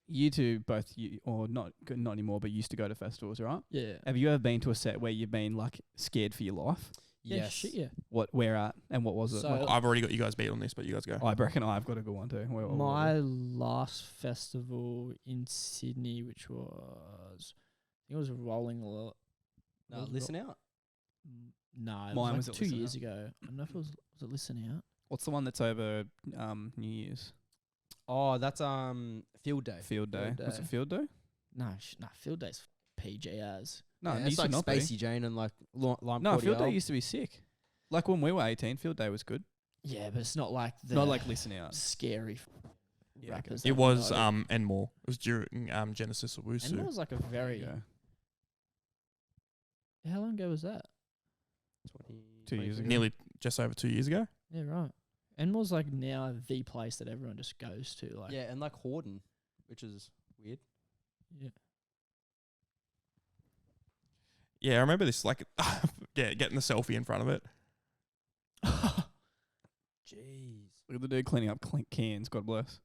You two both, or not anymore, but used to go to festivals, right? Yeah. Have you ever been to a set where you've been like scared for your life? Yeah, Yes. shit, yeah. Where at, and what was it? So- Like, I've already got you guys beat on this, but you guys go. I reckon I've got a good one too. What was My it? last festival in Sydney, which was, I think it was Rolling a lot. No, listen out. No, it Mine was was like at 2 Listen years Out. ago. I don't know if it was it Listen Out? What's the one that's over New Year's? Oh, that's Field Day. Field Day. Field Was it Day. Field Day? No, Field Day's PG as. No, Yeah, it it's used like to not be. Spacey Jane and like Lime No, Field Day Cordial. used to be sick. Like when we were 18, Field Day was good. Yeah, but it's not like the Not like Listen Out. scary Yeah, rappers. It that was we know. Enmore. It was during Genesis And Owusu. that was like a very. Yeah. How long ago was that? 2 years ago. Nearly just over 2 years ago. Yeah, right. Enmore's like now the place that everyone just goes to. Like, Yeah, and like Horden, which is weird. yeah. Yeah, I remember this. Like, getting the selfie in front of it. Jeez. Look at the dude cleaning up cans. God bless.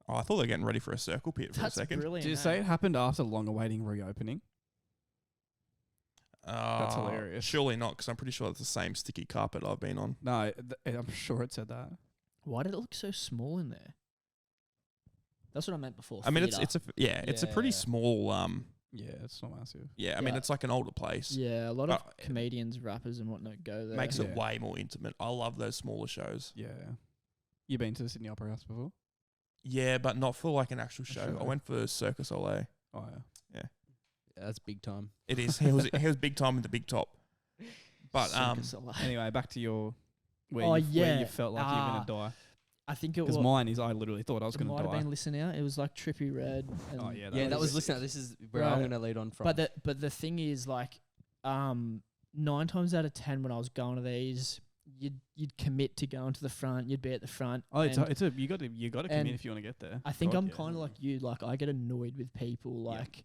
Oh, I thought they were getting ready for a circle pit for That's a second. brilliant. Did you eh? say it happened after long-awaiting reopening? That's hilarious. Surely not, because I'm pretty sure it's the same sticky carpet I've been on. No, I'm sure it said that. Why did it look so small in there? That's what I meant before. I mean, it's theatre. it's a pretty Yeah. small. Yeah, it's not massive. Yeah, I mean, Yeah. it's like an older place. Yeah, a lot of But comedians, rappers, and whatnot go there. Makes it Yeah. way more intimate. I love those smaller shows. Yeah. You been to the Sydney Opera House before? Yeah, but not for like an actual show. show. I went for Circus Olay. Oh yeah. Yeah, that's big time. It is. he was big time in the big top. But Circus Alive. Anyway, back to your where, Oh, you, where yeah. you felt like you were gonna die. I think it Because was. mine is I literally thought I was It gonna might have die. been Listen Out. It was like Trippy Red. And Oh yeah, Yeah, that was sick. listen. This is where I'm Right. gonna lead on from. But the thing is, like, 9 times out of 10 when I was going to these, you'd commit to going to the front. You'd be at the front. Oh, it's and a you got to commit and if you want to get there. I think God, I'm yeah. kind of like you. Like, I get annoyed with people. Yeah. Like,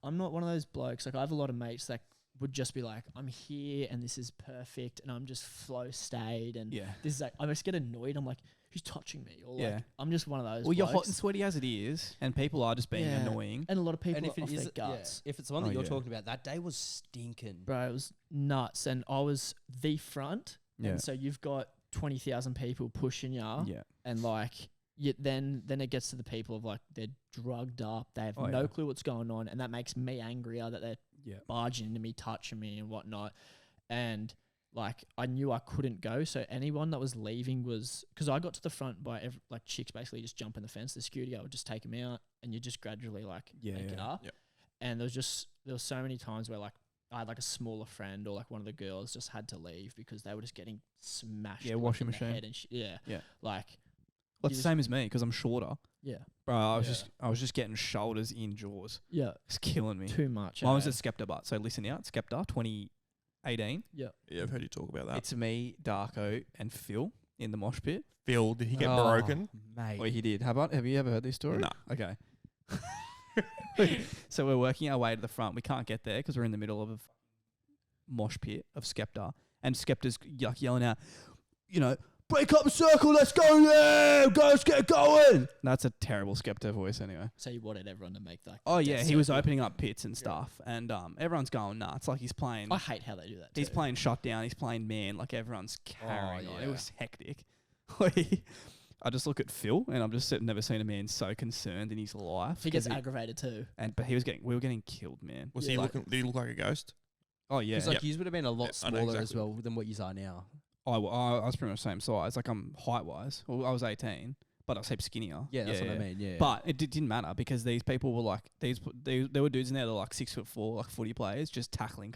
I'm not one of those blokes. Like, I have a lot of mates that would just be like, I'm here and this is perfect, and I'm just flow stayed, and Yeah. this is like, I just get annoyed. I'm like, who's touching me? Or Yeah. like, I'm just one of those. Well, you're hot blokes. and sweaty as it is, and people are just being Yeah. annoying. And a lot of people and are if it off is, their guts. if it's the one Oh, that you're yeah. talking about, that day was stinking. Bro, it was nuts. And I was the front. Yeah. And so you've got 20,000 people pushing you. Yeah. And like, then it gets to the people of like, they're drugged up. They have Oh, no yeah. clue what's going on. And that makes me angrier that they're Yeah. barging into me, touching me and whatnot. And like, I knew I couldn't go. So anyone that was leaving was, because I got to the front by like chicks basically just jumping the fence. The security guard would just take them out and you just gradually like Yeah, make it yeah. up. Yep. And there was so many times where like, I had like a smaller friend or like one of the girls just had to leave because they were just getting smashed. Yeah, like, washing in the machine. head and yeah. Yeah. Like, Well, you it's the just- same as me because I'm shorter. yeah. Bro, I was Yeah. just getting shoulders in jaws. Yeah. It's killing me. Too much. Mine was eh? at Skepta, but so listen out, Skepta 2018. Yeah. yeah, I've heard you talk about that. It's me, Darko, and Phil in the mosh pit. Phil, did he get Oh, broken? mate? Oh, he did. Have you ever heard this story? No. Okay. So we're working our way to the front. We can't get there because we're in the middle of a mosh pit of Skepta, and Skepta's like yelling out, you know, break up the circle, let's go there, let's get going. That's a terrible Skepta voice anyway. So you wanted everyone to make that. Oh yeah, that he was circle. opening up pits and stuff, and everyone's going nuts. Like he's playing. I hate how they do that. He's too. playing Shutdown. He's playing Man. Like everyone's carrying on. It yeah. was hectic. I just look at Phil, and I've just never seen a man so concerned in his life. He gets 'cause aggravated too. but we were getting killed, man. Was Yeah. he Like- looking? Did he look like a ghost? Oh yeah. Because like yous would have been a lot Yeah, I know smaller as exactly. well than what yous are now. I was pretty much the same size. Like I'm height wise. Well, I was 18, but I was heaps skinnier. Yeah, that's what I mean. Yeah. But it didn't matter because these people were like there were dudes in there that were like 6'4", like footy players, just tackling.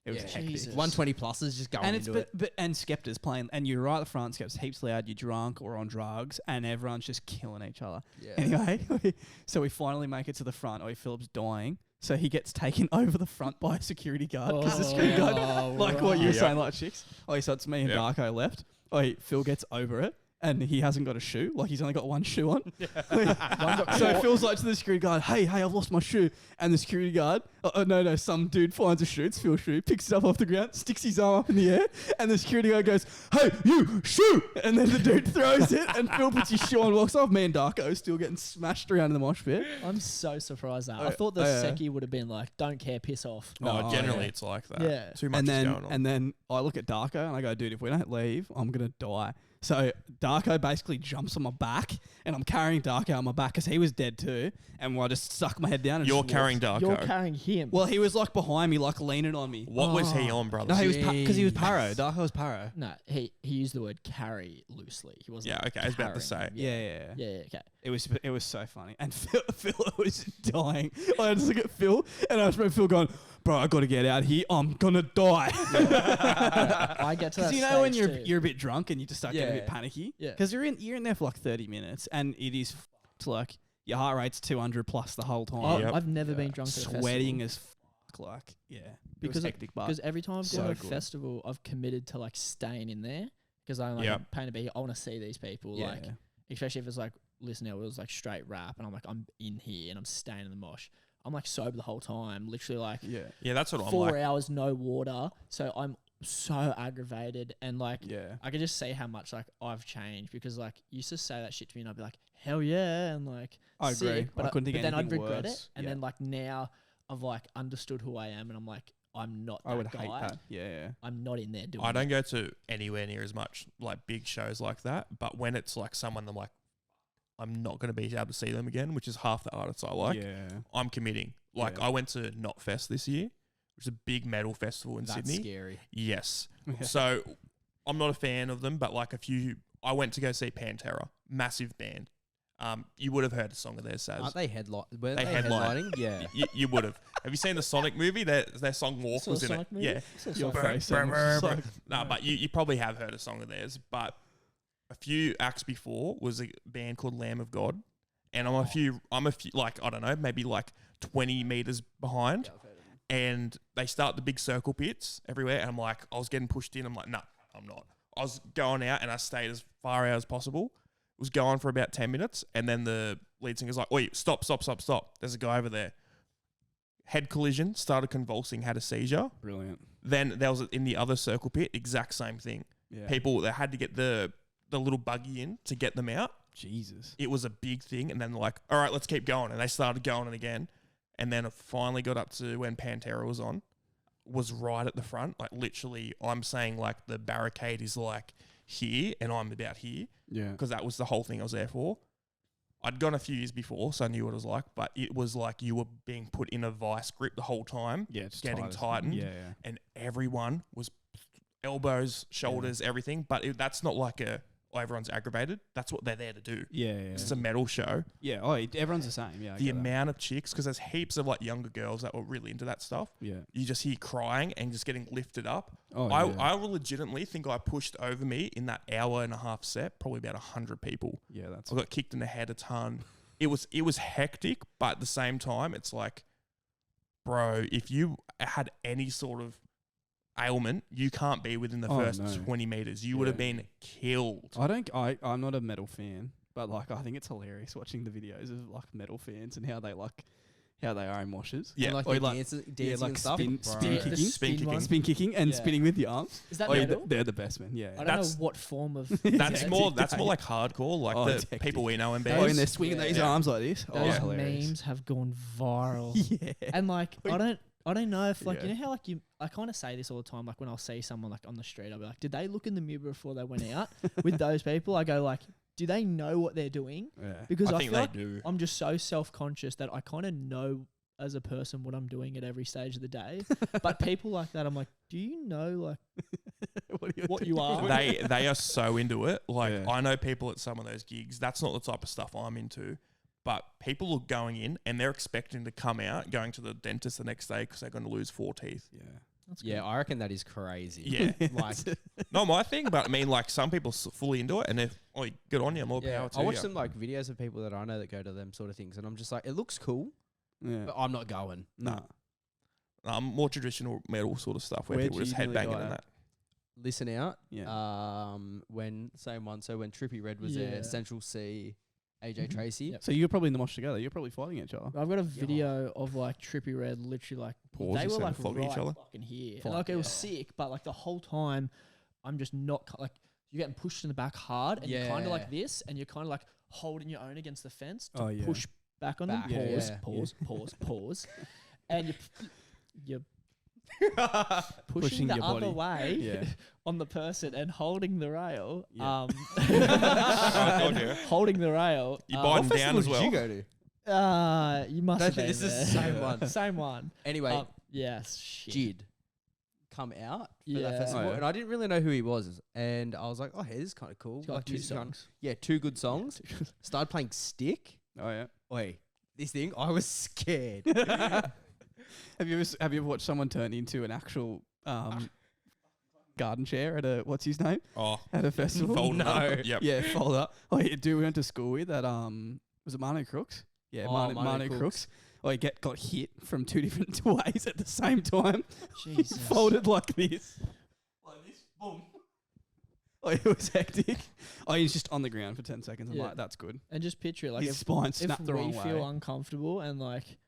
It was hectic. Jesus. 120 pluses just going And it's into it. but and Skepta's playing, and you're right at the front. Skepta's heaps loud. You're drunk or on drugs, and everyone's just killing each other. Yeah. Anyway, so we finally make it to the front. Philip's dying, so he gets taken over the front by a security guard because the security guard, like what you were saying, like chicks. So it's me and Darko left. Phil gets over it. And he hasn't got a shoe. Like, he's only got one shoe on. So Phil's like to the security guard, hey, I've lost my shoe. And the security guard, no, some dude finds a shoe. It's Phil's shoe. Picks it up off the ground, sticks his arm up in the air. And the security guard goes, hey, you, shoe. And then the dude throws it. And Phil puts his shoe on, walks off. Me and Darko still getting smashed around in the mosh pit. I'm so surprised that. I thought the Seki would have been like, don't care, piss off. No, generally it's like that. Yeah. Too much is going on. And then I look at Darko and I go, dude, if we don't leave, I'm going to die. So Darko basically jumps on my back, and I'm carrying Darko on my back because he was dead too. And I just suck my head down. And You're just carrying walks. Darko. You're carrying him. Well, he was like behind me, like leaning on me. What was he on, brother? No, he was because he was Jeez. paro. Darko was paro. No, he used the word carry loosely. He wasn't. Yeah, like, okay, I was about to carrying say. him. Yeah. Okay. It was so funny. And Phil was dying. I just look at Phil, and I just remember Phil going, bro, I got to get out here. I'm going to die. I get to that Because you know when stage too. you're a bit drunk and you just start getting a bit Yeah. panicky? Yeah. Because you're in there for like 30 minutes, and it is fucked. Like, your heart rate's 200 plus the whole time. Yep. I've never been drunk at a Sweating festival. as fuck. Like, yeah. Because it was hectic, but Because every time I've so gone to a good. festival, I've committed to like staying in there because I'm like Yep. paying to be here. I want to see these people. yeah. Like, especially if it's like, listen, it was like straight rap, and I'm like, I'm in here and I'm staying in the mosh. I'm like sober the whole time, literally like yeah. Yeah, that's what I'm 4 like. hours, no water. So I'm so aggravated, and like Yeah. I can just see how much like I've changed because like you used to say that shit to me, and I'd be like, hell yeah, and like I sick, agree. But I couldn't think but of then I'd anything regret worse. it, and Yeah. then like now I've like understood who I am, and I'm like, I'm not. I would that hate guy. that. Yeah. I'm not in there doing. I don't go to anywhere near as much like big shows like that. But when it's like someone I'm like, I'm not going to be able to see them again, which is half the artists I like, yeah. I'm committing. Like, Yeah. I went to Knotfest this year, which is a big metal festival in That's Sydney. scary. Yes. Yeah. So I'm not a fan of them, but like I went to go see Pantera, massive band. You would have heard a song of theirs, Saz. Aren't they headline? Were They they headline. headlining? Yeah. You would have. Have you seen the Sonic movie? Their song Walk Saw was in Sonic it. movie? Yeah. Saw Your Sonic. face. and it's just like- No, but you probably have heard a song of theirs. But a few acts before was a band called Lamb of God, and I'm a few like I don't know, maybe like 20 meters behind, and they start the big circle pits everywhere, and I'm like, I was getting pushed in. I'm like, nah, I'm not. I was going out, and I stayed as far out as possible. Was going for about 10 minutes, and then the lead singer's like, wait, stop. There's a guy over there. Head collision, started convulsing, had a seizure. Brilliant. Then there was in the other circle pit, exact same thing. Yeah. People that had to get the little buggy in to get them out. Jesus. It was a big thing, and then like, all right, let's keep going, and they started going and again, and then it finally got up to when Pantera was on, was right at the front, like literally, I'm saying like the barricade is like here, and I'm about here, Yeah. because that was the whole thing I was there for. I'd gone a few years before, so I knew what it was like, but it was like you were being put in a vice grip the whole time, Yeah. It's getting tight, isn't it? tightened. Yeah. Yeah. and everyone was elbows, shoulders, everything. But that's not like everyone's aggravated. That's what they're there to do. Yeah. It's a metal show. Yeah. Everyone's the same. Yeah. I The get that. amount of chicks, because there's heaps of like younger girls that were really into that stuff. Yeah. You just hear crying and just getting lifted up. Oh, I yeah. I will legitimately think I pushed over me in that hour and a half set, probably about 100 people. Yeah. That's. I got kicked in the head a ton. It was hectic, but at the same time, it's like, bro, if you had any sort of ailment, you can't be within the Oh, first no. 20 meters. You would have Yeah. been killed. I'm not a metal fan, but like I think it's hilarious watching the videos of like metal fans and how they are in moshes. Yeah. And like Or the like- dancing yeah, like and stuff. spin Bro. kicking. The Spin kicking. one? Spin kicking and Yeah. spinning with the arms. Is that Oh, yeah, metal? they're the best, man. Yeah. I don't That's- know what form of. That's Yeah, more it's that's more hectic. like hardcore, like Oh, the it's hectic. people we know in Oh, and bands. they're swinging Yeah. these Yeah. arms like this. Oh, Those hilarious. memes have gone viral. Yeah. And like I don't know if like Yeah. you know how like I kind of say this all the time, like when I'll see someone like on the street, I'll be like, did they look in the mirror before they went out? With those people, I go like, do they know what they're doing? Yeah. Because I I, think feel they like do. I'm just so self-conscious that I kind of know as a person what I'm doing at every stage of the day. But people like that, I'm like, do you know like what you are. They are so into it. Like Yeah. I know people at some of those gigs. That's not the type of stuff I'm into. But people are going in and they're expecting to come out, going to the dentist the next day because they're going to lose 4 teeth. Yeah. That's Yeah, good. I reckon that is crazy. Yeah. Like, Not my thing, but I mean, like some people fully into it, and if good on you, more yeah, power to I you. watch some like videos of people that I know that go to them sort of things, and I'm just like, it looks cool, Yeah. but I'm not going. Nah. More traditional metal sort of stuff where Where'd people just you nearly headbanging go and at? that. Listen out. Yeah. When same one. So when Trippy Red was there, Yeah. Central C, AJ Mhm. Tracy. Yep. So you're probably in the mosh together. You're probably fighting each other. I've got a video of like Trippy Red literally like Pause, they you were said like flogging right each other? fucking here. Fuck And like it was yeah. sick, but like the whole time I'm just not like you're getting pushed in the back hard and you're kind of like Yeah. this and you're kind of like holding your own against the fence to Oh, yeah. push back on Back, them. yeah, Pause, yeah. pause, pause, pause. And you're Pushing pushing the your other body. way Yeah. on the person and holding the rail. Yeah. Oh, God, yeah. Holding the rail. You What biting down festival as did well. you go to? You must Don't have think been this is there. the same one. Same one. Anyway, Yes. Shit. Jid come out for Yeah. that festival, Oh, yeah. and I didn't really know who he was, and I was like, oh, hey, this is kind of cool. He's got like 2 music on. songs. Yeah, 2 good songs. Started playing Stick. Oh yeah. Wait, this thing, I was scared. Have you ever watched someone turn into an actual garden chair at a what's his name Oh, at a festival? fold No. up. Yep. Yeah, fold up. Oh, yeah, dude, we went to school with that. Was it Manu Crooks? Yeah, Oh, Manu Manu Crooks. Crooks. Oh, he got hit from 2 different ways at the same time. Jesus. Folded like this. Like this. Boom. Oh, it was hectic. Oh, he's just on the ground for 10 seconds. I'm Yeah. like, that's good. And just picture it, like His if, spine if snapped the we wrong feel way. uncomfortable and like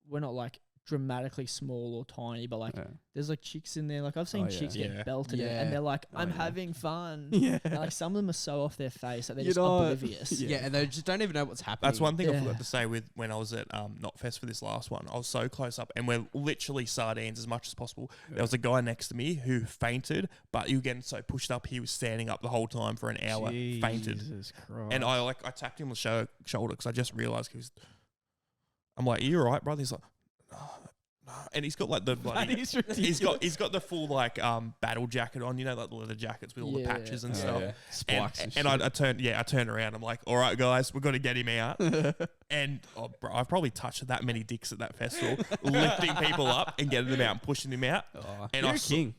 we're not like dramatically small or tiny, but like Yeah. there's like chicks in there. Like I've seen Oh, yeah. chicks Yeah. get belted in Yeah. and they're like, Oh, I'm yeah. having fun. Yeah. And like some of them are so off their face that they're You just know, oblivious. yeah. Yeah, and they just don't even know what's happening. That's one thing I Yeah. forgot to say with when I was at Knotfest for this last one. I was so close up, and we're literally sardines as much as possible. Yeah. There was a guy next to me who fainted, but he was getting so pushed up, he was standing up the whole time for an hour, fainted. Jesus Christ. And I tapped him on the shoulder because I just realised he was. I'm like, "Are you all right, brother?" He's like, "No, no," and he's got like the that bloody. is ridiculous. He's got the full like battle jacket on, you know, like the leather jackets with all the Yeah. patches and Oh, stuff. yeah. Spikes And I turned around. I'm like, all right, guys, we've got to get him out. And bro, I've probably touched that many dicks at that festival, lifting people up and getting them out and pushing them out. Oh, And you're I a saw- king.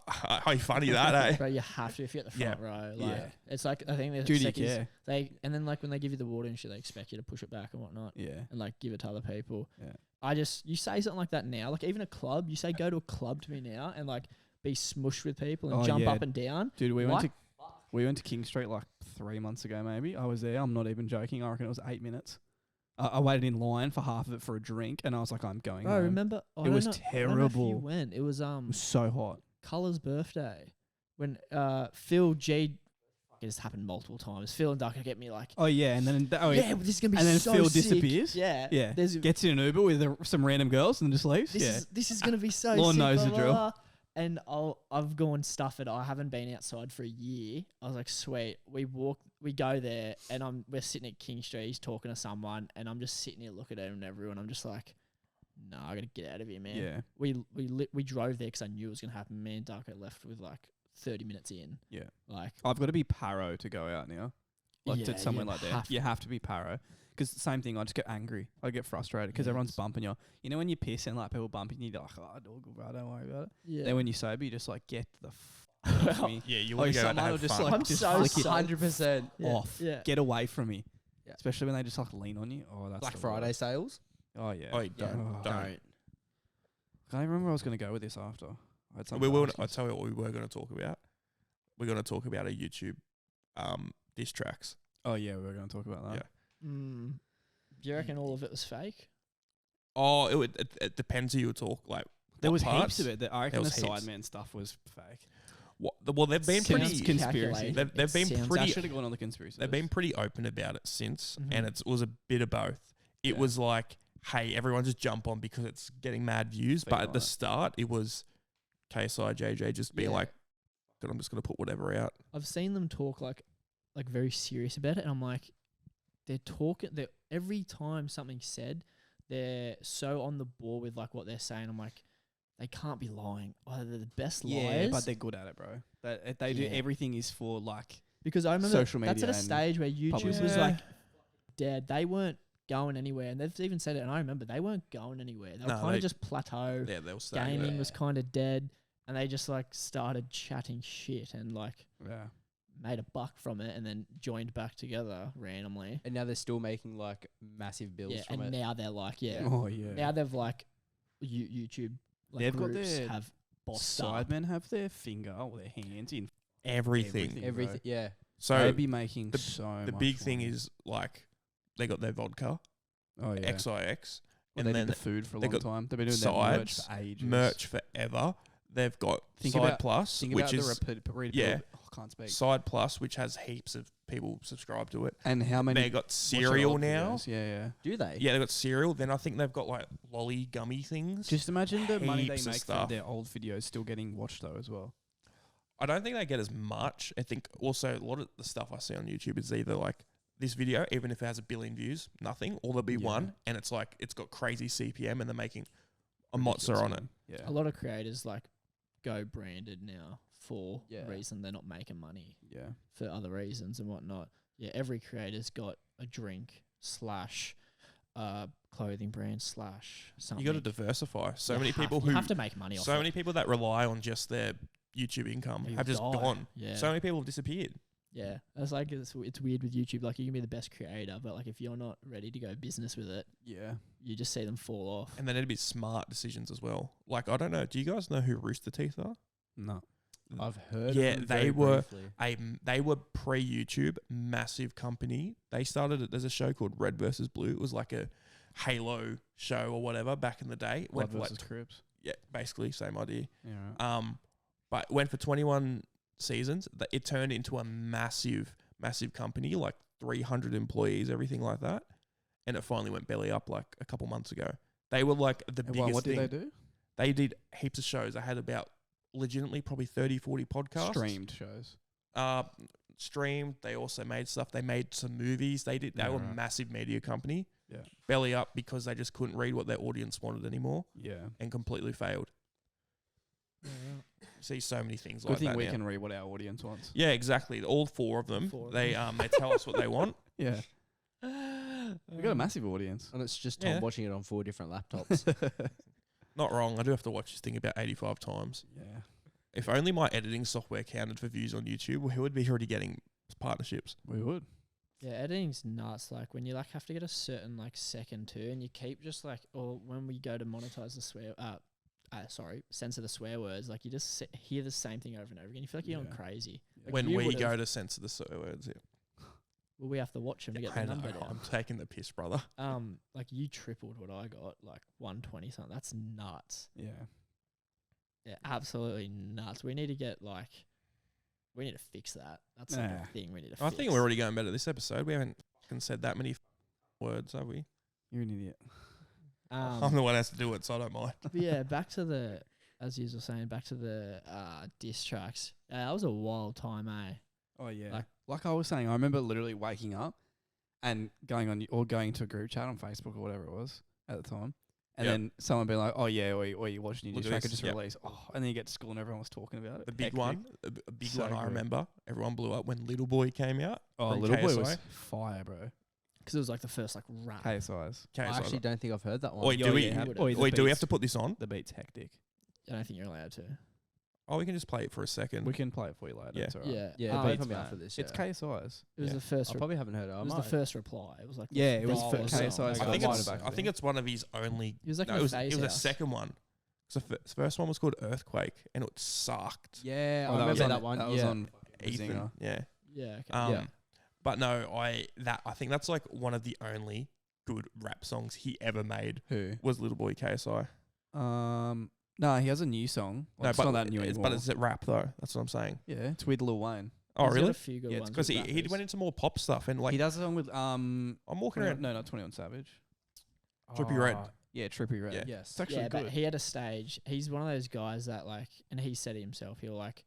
How funny that, eh? But you have to if you're at the Yeah. front row. Like Yeah. it's like I think the Duty seconds care. and then like when they give you the water and shit, they expect you to push it back and whatnot. Yeah. And like give it to other people. Yeah. You say something like that now, like even a club, you say go to a club to me now and like be smushed with people and Oh, jump yeah. up and down. Dude, we What? went to King Street like 3 months ago, maybe. I was there. I'm not even joking. I reckon it was 8 minutes. I waited in line for half of it for a drink, and I was like, I'm going. Bro, home. remember? It was I don't know if terrible. you went. It was It was so hot. Colour's birthday when Phil G. It has happened multiple times. Phil and Ducker get me like, Oh yeah, and then yeah, this is gonna be and then so Phil sick. disappears? Yeah, yeah, There's gets in an Uber with some random girls and just leaves. this is gonna be so Lord sick. knows blah, the blah, drill. blah. And I've gone stuff it. I haven't been outside for a year. I was like, sweet. We go there, and we're sitting at King Street. He's talking to someone, and I'm just sitting here looking at him and everyone. I'm just like, no, I gotta get out of here, man. Yeah. We drove there because I knew it was gonna happen. Me and Ducker left with like 30 minutes in. Yeah. Like, I've got to be paro to go out now. Like Yeah, to somewhere you like that. have You have to be paro. Because the same thing, I just get angry. I get frustrated because Yeah, everyone's it's- bumping you. You know when you piss and like people bumping you, you're like, oh, all good, bro, don't worry about it. yeah. Then when you're sober, you just like, get the off me. Yeah, you Oh, want to go out and someone will have just fun. like I'm just so flick it sorry. 100%. Yeah, off. yeah. Get away from me. Yeah. Especially when they just like lean on you. Oh, that's Black the Friday worst. sales. Oh yeah. Oh, don't, Oh. don't. Don't. I can't even remember where I was going to go with this after. I had We something will. to ask I you. tell you what we were going to talk about. We're going to talk about a YouTube diss tracks. Oh yeah, we were going to talk about that. Yeah. Do you reckon all of it was fake? Oh, it depends who you talk like. There what was parts. heaps of it. That I reckon was the heaps. Sideman stuff was fake. Well, they've been Sounds pretty. conspiracy. calculated. They've It been sounds- I pretty. should have gone on the conspiracy. They've been pretty open about it since, Mhm. and it was a bit of both. It Yeah. was like, hey, everyone just jump on because it's getting mad views. Think But at the like that. start, it was KSI JJ just being Yeah. like, "God, I'm just going to put whatever out." I've seen them talk like very serious about it, and I'm like, they're talking. They every time something's said, they're so on the ball with like what they're saying. I'm like, they can't be lying. Either they're the best Yeah, liars. but they're good at it, bro. That they do Yeah. everything is for like Because I remember social that's media at a and stage where YouTube was publicity. like dead. They weren't going anywhere, and they've even said it. And I remember they weren't going anywhere. They were No, kind they- of just plateau. Yeah, they'll stay. Gaming was kind of dead, and they just like started chatting shit and like yeah. made a buck from it, and then joined back together randomly. And now they're still making like massive bills Yeah, from and it. now they're like, Oh yeah. now they've like YouTube like They've got groups their have bossed up. Sidemen have their finger or their hands in everything. Everything, bro. yeah. So They'd be making the- so the much big thing money. is like they got their vodka, oh yeah. XIX, Well, and they then did the food for a they long got time. They've been doing their merch sides, for ages. merch forever. They've got Think Side about- Plus, Think which about is the yeah. I can't speak. Side Plus, which has heaps of people subscribe to it. And how many? They got what's their cereal old now. videos? Yeah. Do they? Yeah, they got cereal. Then I think they've got like lolly gummy things. Just imagine the money they Heaps of make for stuff. their old videos still getting watched though as well. I don't think they get as much. I think also a lot of the stuff I see on YouTube is either like this video, even if it has 1 billion views, nothing, or there'll be Yeah. one, and it's like it's got crazy CPM, and they're making a mozza on it. Yeah. A lot of creators like go branded now for Yeah. the reason they're not making money Yeah. for other reasons and whatnot. Yeah, every creator's got a drink slash clothing brand slash something. You got to diversify. So You many have- people you who have to make money off so it. many people that rely on just their YouTube income You'll have just die. gone. Yeah. So many people have disappeared. Yeah, it's like it's weird with YouTube. Like you can be the best creator, but like if you're not ready to go business with it, Yeah. you just see them fall off. And they need to be smart decisions as well. Like, I don't know. Do you guys know who Rooster Teeth are? No. I've heard. Yeah, of them they very were- briefly. They were pre-YouTube, massive company. They started it. There's a show called Red versus Blue. It was like a Halo show or whatever back in the day. Blood Went for like versus Crips. yeah, basically same idea. Yeah. Right. But went for 21 seasons. It turned into a massive company, like 300 employees, everything like that. And it finally went belly up like a couple months ago. They were like the And biggest what thing. did they do? They did heaps of shows. They had about legitimately probably 30, 40 podcasts. Streamed shows. Streamed. They also made stuff. They made some movies. They Yeah, were right. a massive media company. Yeah. Belly up because they just couldn't read what their audience wanted anymore Yeah. and completely failed. See so many things Good like thing that we now. can read what our audience wants. Yeah, exactly. All 4 of them. Four of They them. they tell us what they want. Yeah. We got a massive audience. And it's just Tom Yeah. watching it on 4 different laptops. Not wrong. I do have to watch this thing about 85 times. Yeah. If only my editing software counted for views on YouTube, well, who would be already getting partnerships? We would. Yeah, editing's nuts. Like when you like have to get a certain like second too, and you keep just like, or when we go to monetize the censor the swear words, like you just hear the same thing over and over again. You feel like you're going Yeah. crazy. Like When you we would've- go to censor the swear words, well, we have to watch them to get I the know, number down. I'm taking the piss, brother. Like you tripled what I got, like 120 something. That's nuts. Yeah. Yeah, absolutely nuts. We need to get we need to fix that. That's like Nah. a thing we need to I fix. think we're already going better this episode. We haven't fucking said that many words, have we? You're an idiot. I'm the one that has to do it, so I don't mind. But yeah, back to the, as you were saying, back to the diss tracks. That was a wild time, eh? Oh yeah. Like- Like I was saying, I remember literally waking up and going to a group chat on Facebook or whatever it was at the time. And Yep. then someone being like, "Oh yeah, or you're watching your Look diss at track I this, just yep. released." Oh, and then you get to school and everyone was talking about it. The big Hectic. one, a big So one I good. remember, everyone blew up when Little Boy came out. Oh, from Little Boy KSI. was fire, bro. Because it was like the first like rap. KSI's. I actually don't think I've heard that one. Oi, do Oh, we? yeah, would've. oi, the Wait, do we have beats- to put this on? The beat's hectic. I don't think you're allowed to. Oh, we can just play it for a second. We can play it for you later. Yeah. It's alright. Yeah, Yeah, um, they beats, put me man. up for this. It's yeah. KSI's. it was Yeah. the first. I probably haven't heard it. It I was the might. first reply. It was like Yeah, it the was first for song. KSI's. I Like, think wider it's. back I think then. it's one of his only. It was like No, in it was. the It phase was the house. second one. So the first one was called Earthquake, and it sucked. Yeah, Oh, I that was remember on- that one. That was yeah. on Ethan. Zinger. Yeah. Yeah. Okay. Um, But no, I think that's like one of the only good rap songs he ever made Who? was Little Boy KSI. No, he has a new song. Well, it's not that new anymore. But it's a rap though. That's what I'm saying. Yeah, it's with Lil Wayne. Oh He's got really? a few good Yeah, it's ones. Because with he rappers. went into more pop stuff and like he does a song with I'm walking around. No, not 21 Savage. Trippie Redd. Yeah, Trippie Redd. Yeah. It's Yes. actually Yeah, good. but he had a stage. He's one of those guys that like, and he said it himself. He'll like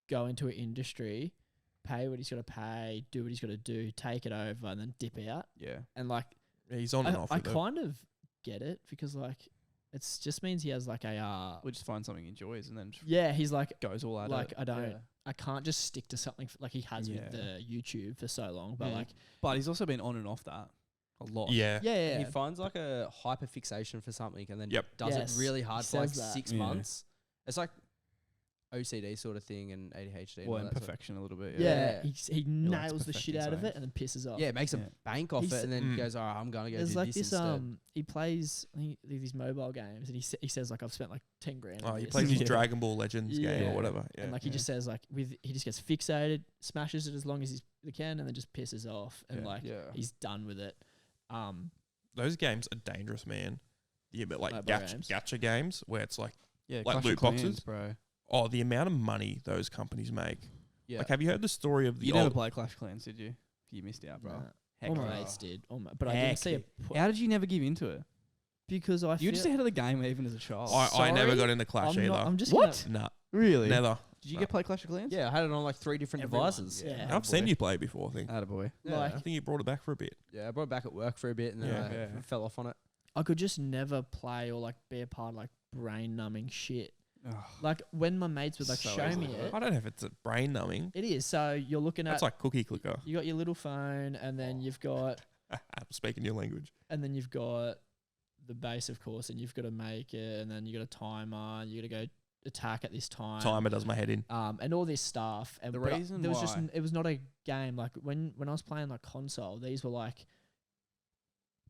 go into an industry, pay what he's got to pay, do what he's got to do, take it over, and then dip out. Yeah. And like, Yeah, he's on and off. I with it. kind of get it because like, It just means he has like a We'll just find something he enjoys and then yeah. He's like goes all out like it. I don't. Yeah. I can't just stick to something like he has Yeah. with the YouTube for so long. But Mm. like But he's also been on and off that a lot. Yeah. yeah. He finds like a hyper fixation for something and then Yep. does Yes, it really hard for like says that. 6 Yeah. months. It's like OCD sort of thing and ADHD. and Well, all and that sort of- perfection a little bit. yeah, Yeah. he likes nails the shit perfecting out of something. it and then pisses off. Yeah, makes Yeah. a bank off He's- it and then Mm. goes, "All right, I'm gonna go There's do like this this instead." he plays I think these mobile games and he says like I've spent like 10 grand. Oh, on he this. plays his Yeah. Dragon Ball Legends game Yeah. or whatever. Yeah. And like he just says like he just gets fixated, smashes it as long as he can, and then just pisses off and Yeah. like Yeah. he's done with it. Those games are dangerous, man. Yeah, but like Mobile games. gacha games where it's like, Yeah, Like Clash loot of Clans, boxes? bro. oh, the amount of money those companies make. Yeah. Like, have you heard the story of the You never old? played Clash of Clans, did you? You missed out, bro. Nah. Heck All my no. mates did, but I didn't Heck see it How did you never give into it? because I You were feel just ahead of the game even as a child. I never Sorry? got into Clash I'm either. not, I'm just What? Nah, Really? never. Did you No. get play Clash of Clans? Yeah, I had it on like 3 different Everyone, devices. yeah. I've seen you play before, I think. Attaboy. Yeah. Like- I think you brought it back for a bit. Yeah, I brought it back at work for a bit and then Yeah. I Yeah. fell off on it. I could just never play or like be a part of like brain numbing shit. Ugh. Like when my mates would like So show easy, me bro. it, I don't know if it's a brain numbing. it is. So you're looking That's at like cookie clicker. you got your little phone, and then you've got Speaking your language. the base, of course, and you've got to make it, and then you got a timer, and you got to go attack at this time. Timer does my head in. And all this stuff. And The but reason there was just why- it was not a game. Like when I was playing like console, these were like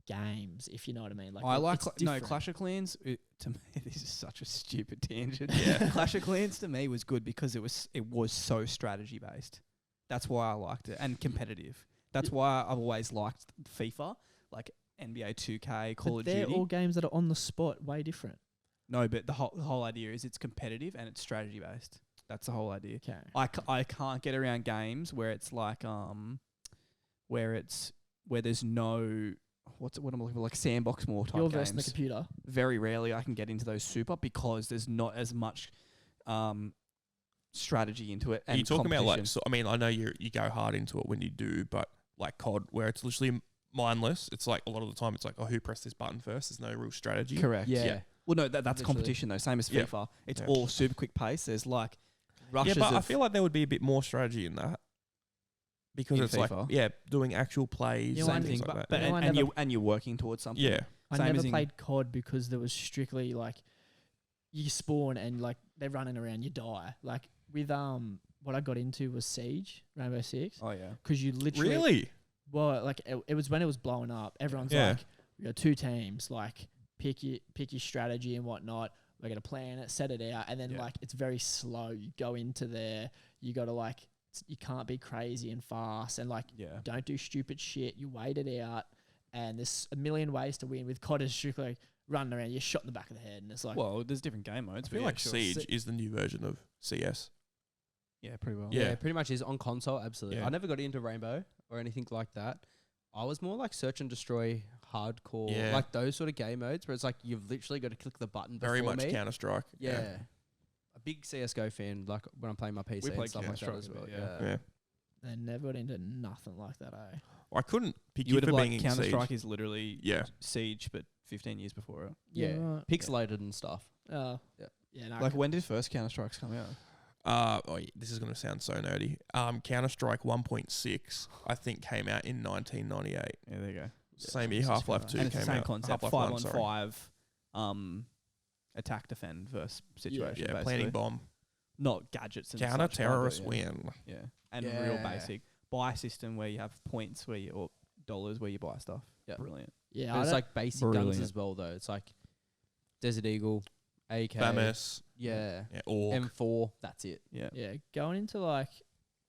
games, if you know what I mean. Like I like it's no different. Clash of Clans. To me, this is such a stupid tangent. Yeah. Clash of Clans to me was good because it was so strategy based. That's why I liked it and competitive. That's why I've always liked FIFA, like NBA 2K, Call But of they're Duty. all games that are on the spot, way different. No, but the whole idea is it's competitive and it's strategy based. That's the whole idea. Okay. I can't get around games where it's like where there's no what am I looking for, like sandbox more type You're games. versing the computer. Very rarely I can get into those super because there's not as much strategy into it. Are And you talking about like? competition. So, I mean, I know you go hard into it when you do, but like COD, where it's literally mindless. It's like a lot of the time, it's like, oh, who pressed this button first? There's no real strategy. Correct. Yeah. Well, no, that's Literally. competition though. Same as Yeah. FIFA. It's Yeah. all super quick pace. There's like rushes. Yeah, but I of- feel like there would be a bit more strategy in that because In it's FIFA? like doing actual plays, You and know, I things thing, like but, that. You know, I and never- you're working towards something. Yeah, I Same never as in- played COD because there was strictly like you spawn and like they're running around, you die. Like with what I got into was Siege, Rainbow Six, Oh yeah. because you literally really. well like it was when it was blowing up. Everyone's Yeah. like, we got 2 teams, like pick your strategy and whatnot. We're gonna plan it, set it out, and then Yeah. like it's very slow. You go into there, you got to like you can't be crazy and fast, and like Yeah. don't do stupid shit. You wait it out, and there's a million ways to win. With COD, it's strictly like running around, you're shot in the back of the head, and it's like, Well, there's different game modes. I feel but like yeah, sure. Siege is the new version of CS. Yeah, pretty well. Yeah. Yeah, pretty much is on console, absolutely. Yeah. I never got into Rainbow or anything like that. I was more like search and destroy, hardcore, Yeah. like those sort of game modes where it's like you've literally got to click the button Very before much me. Counter Strike. Yeah. A big CSGO fan, like when I'm playing my PC play and stuff like that Counter-Strike as a well. bit, Yeah. Yeah. they never got into nothing like that. I couldn't pick You you, would for have being like in Counter Siege. Strike is literally Yeah. Siege, but 15 years before it. Yeah. right. Pixelated and stuff. Oh, Yeah. yeah. No, Like when did first Counter Strikes come out? This is going to sound so nerdy. Counter Strike 1.6, I think, came out in 1998. Yeah, there you go. Same year Jesus Half Life Christ. 2 and it's came the same out. concept. Half-Life 5 1, on sorry. 5, attack defend versus situation. Yeah, basically. planting bomb. Not gadgets and Counter such, but terrorist yeah. win. Yeah, and Yeah. real basic buy system where you have points where you or dollars where you buy stuff. Yeah. Brilliant. yeah, But I it's don't- like basic guns Brilliant. as well, though. It's like Desert Eagle, AK, FAMAS. yeah, Orc. M4. That's it. Yeah. yeah, going into like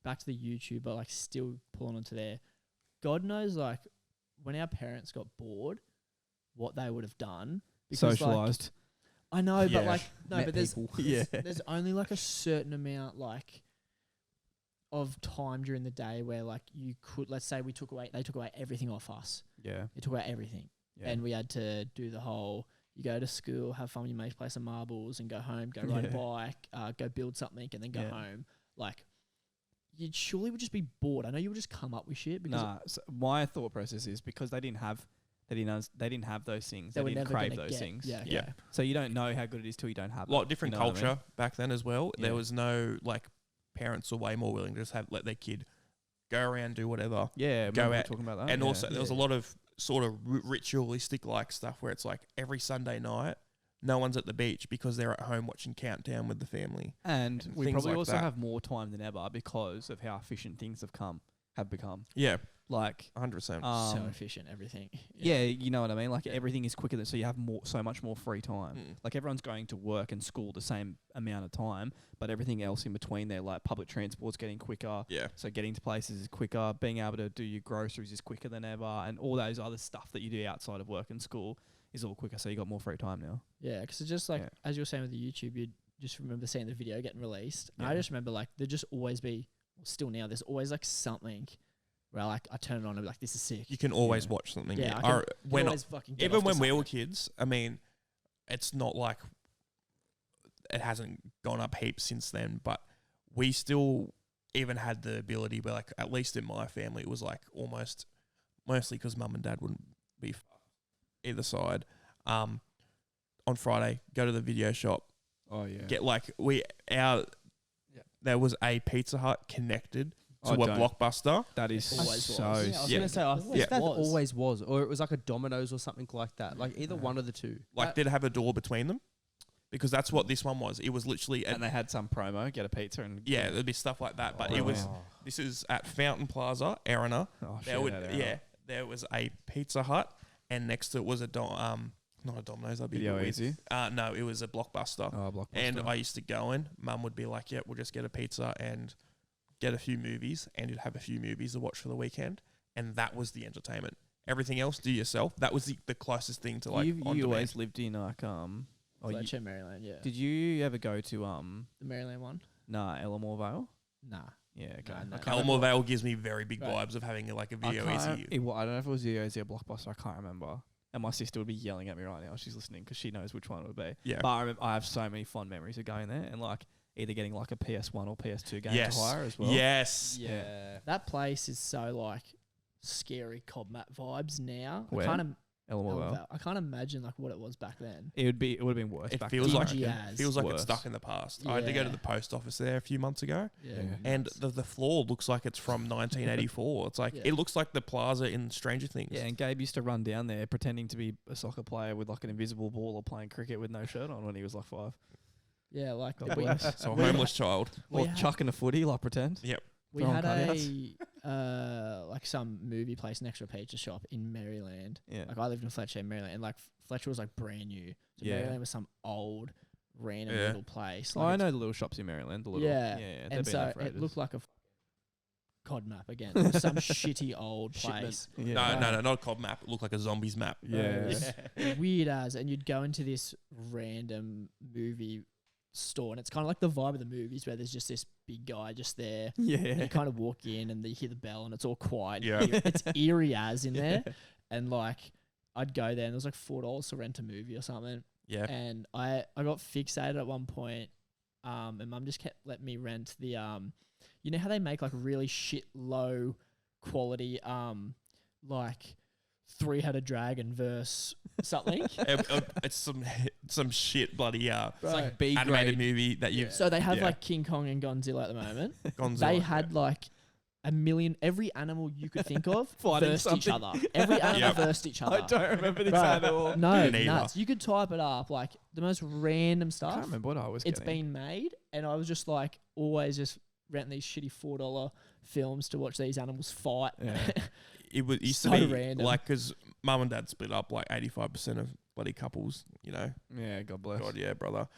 back to the YouTube, but like still pulling onto there. God knows, like when our parents got bored, what they would have done. Because, like, Socialized. I know, but Yeah. like no, Met but there's people. Yeah. there's only like a certain amount like of time during the day where like you could, let's say they took away everything off us. Yeah. They took away everything, Yeah. and we had to do the whole. You go to school, have fun with your mates, play some marbles, and go home. Go ride a Yeah. bike, go build something, and then go Yeah. home. Like, you surely would just be bored. I know you would just come up with shit because Nah, so my thought process is because they didn't have they didn't have those things. They They were didn't never crave gonna those get. things. Yeah, Yeah. okay. So you don't know how good it is till you don't have A lot it. of different You know what I culture mean? back then as well. Yeah. There was no like parents were way more willing to just let their kid go around, do whatever. Yeah, Go remember we were out. talking about that. And yeah. also there was a lot of sort of ritualistic like stuff where it's like every Sunday night, no one's at the beach because they're at home watching Countdown with the family. and and we things probably like also that. have more time than ever because of how efficient things have become. Yeah, Like 100%. So efficient, everything. yeah, you know what I mean. Like everything is quicker, so you have so much more free time. Mm. Like everyone's going to work and school the same amount of time, but everything else in between there, like public transport's getting quicker. Yeah. So getting to places is quicker. Being able to do your groceries is quicker than ever, and all those other stuff that you do outside of work and school is all quicker. So you got more free time now. Yeah, because it's just like, Yeah. as you were saying with the YouTube, you just remember seeing the video getting released. And I Yeah. just remember like there'd just always be, well, still now, there's always like something where like I turn it on and be like, this is sick. You can always Yeah. watch something. Yeah, new. I can- When always fucking get even off to when we were something. kids, I mean, it's not like it hasn't gone up heaps since then, but we still even had the ability where, like, at least in my family, it was like almost mostly because mum and dad wouldn't be either side. On Friday, go to the video shop, Oh yeah. get like there was a Pizza Hut connected to Oh, a don't. Blockbuster. That is It always so. was. Yeah, I was Yeah. gonna say, I Always think that was. always was, or it was like a Domino's or something like that. Like either one of the two. Like, did it have a door between them? Because that's what this one was. It was literally And they had some promo, get a pizza and yeah, there'd be stuff like that. But Oh, it was wow. this is at Fountain Plaza, Erina. Oh, There would there was a Pizza Hut, and next to it was a not a Domino's. That'd be Video a bit weird. Easy. No, it was a Blockbuster. Oh, Blockbuster. And I used to go in. Mum would be like, "Yeah, we'll just get a pizza and get a few movies," and you'd have a few movies to watch for the weekend, and that was the entertainment. Everything else, do yourself. That was the closest thing to like you on always demand. lived in like oh, you, Fletcher, Maryland, yeah. did you ever go to The Maryland one? Elmore Vale? Nah. Yeah, okay. No, no. I can't Elmore remember- Vale gives me very big Right. vibes of having like a I video can't- easy. I don't know if it was Video Easy or Blockbuster. I can't remember. And my sister would be yelling at me right now. She's listening because she knows which one it would be. Yeah. But I have so many fond memories of going there and like either getting like a PS1 or PS2 game Yes. to hire as well. Yes. Yeah. That place is so like scary cob map vibes now. Where? Elmore Vale. Vale. I can't imagine like what it was back then. It would have been worse. It back feels then, I like Dingy reckon. as. feels like Worse. it's stuck in the past. I had to go to Yeah. the post office there a few months ago, Yeah. and the floor looks like it's from 1984. It's like Yeah. it looks like the plaza in Stranger Things. Yeah, and Gabe used to run down there pretending to be a soccer player with like an invisible ball or playing cricket with no shirt on when he was like 5. Yeah, like God we, bless. So a we- homeless child. we Or had- chucking a footy, like pretend. we throwing had cutouts. like some movie place next to a pizza shop in Maryland. Yeah. Like I lived in Fletcher, Maryland, and like Fletcher was like brand new. So Yeah. Maryland was some old random Yeah. little place. Oh, Like I it's- know the little shops in Maryland. The little, Yeah, yeah. They've and been so there for it ages. looked like a COD map again. It was some shitty old Shipment. place. Yeah. No, not a COD map. It looked like a zombies map. Yeah. Weird as, and you'd go into this random movie store, and it's kind of like the vibe of the movies where there's just this big guy just there. And Yeah. you kind of walk in, and you hear the bell, and it's all quiet. Yeah. It's eerie as in there, and like I'd go there, and there was like $4 to rent a movie or something, Yeah. and I got fixated at one point, and Mum just kept letting me rent the you know how they make like really shit low quality like three-headed dragon verse something. It's some shit bloody It's Bro. like B animated grade. movie that you've So they have Yeah. like King Kong and Godzilla at the moment. Godzilla. They had like a million, every animal you could think of Fighting versed each something. other. Every animal Yep. versed each other. I don't remember this Bro, at all. No, Neither. nuts. You could type it up like the most random I stuff. can't remember what I was It's getting. been made, and I was just like always just renting these shitty $4 films to watch these animals fight. Yeah. It was used So to be random. like because mum and dad split up like 85% of bloody couples. You know, Yeah, God bless. God yeah, brother.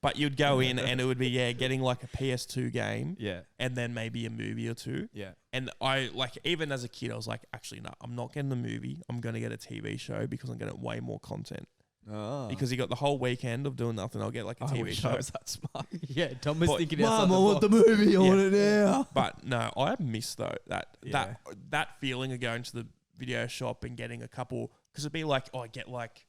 But you'd go in and it would be getting like a PS2 game Yeah. and then maybe a movie or two. Yeah. And I like even as a kid, I was like, actually no, I'm not getting the movie. I'm gonna get a TV show because I'm getting way more content. Oh. Because you got the whole weekend of doing nothing. I'll get like a I TV wish show. I was that smart. Yeah, Tom was But- thinking Mum, outside I want the box. movie. I Yeah. want it now. But no, I miss though that Yeah. that feeling of going to the video shop and getting a couple because it'd be like, oh, I get like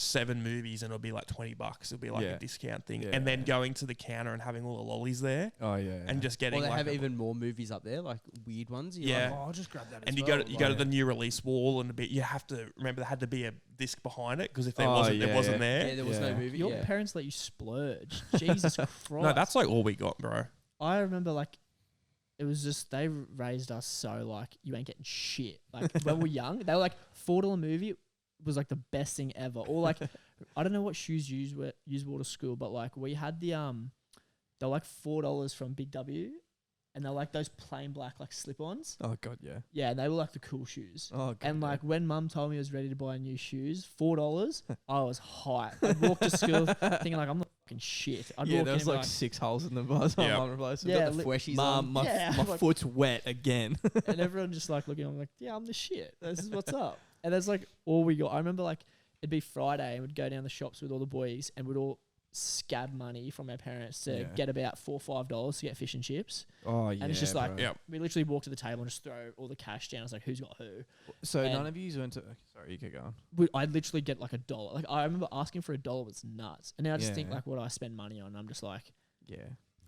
7 movies and it'll be like $20. It'll be like Yeah. a discount thing. Yeah. And then going to the counter and having all the lollies there Oh yeah. and just getting Or they like have a- even more movies up there, like weird ones. You're Yeah. like, oh, I'll just grab that. and as you well. go to Like- the new release wall and a bit. You have to remember there had to be a disc behind it because if there Oh, wasn't, yeah, it wasn't yeah. there. Yeah, there was no Yeah. movie. Your Yeah. parents let you splurge. Jesus Christ. No, that's like all we got, bro. I remember like it was just they raised us so like you ain't getting shit. Like when we were young, they were like $4 movie was like the best thing ever. Or like I don't know what shoes you wore to school, but like we had the they're like $4 from Big W, and they're like those plain black like slip-ons. Oh god, yeah. Yeah, and they were like the cool shoes. Oh god. And like when Mum told me I was ready to buy new shoes, $4, I was hyped. I'd walk to school thinking like I'm the fucking shit. I'd yeah, walk there in was and be like 6 holes in them by the time Yeah. Mum replaced them. Yeah, Got the freshies Mum, on. my, Yeah, my like- foot's wet again. and everyone just like looking. I'm like, yeah, I'm the shit. This is what's up. And that's like all we got. I remember like it'd be Friday and we'd go down the shops with all the boys and we'd all scab money from our parents to Yeah. get about $4 or $5 to get fish and chips. Oh yeah. And it's just like bro. Yeah. we literally walk to the table and just throw all the cash down. It's like who's got who. So and- none of you went to. Sorry, you keep going. I'd literally get like $1. Like I remember asking for $1 was nuts. And now I just think Yeah. like what I spend money on. I'm just like, Yeah.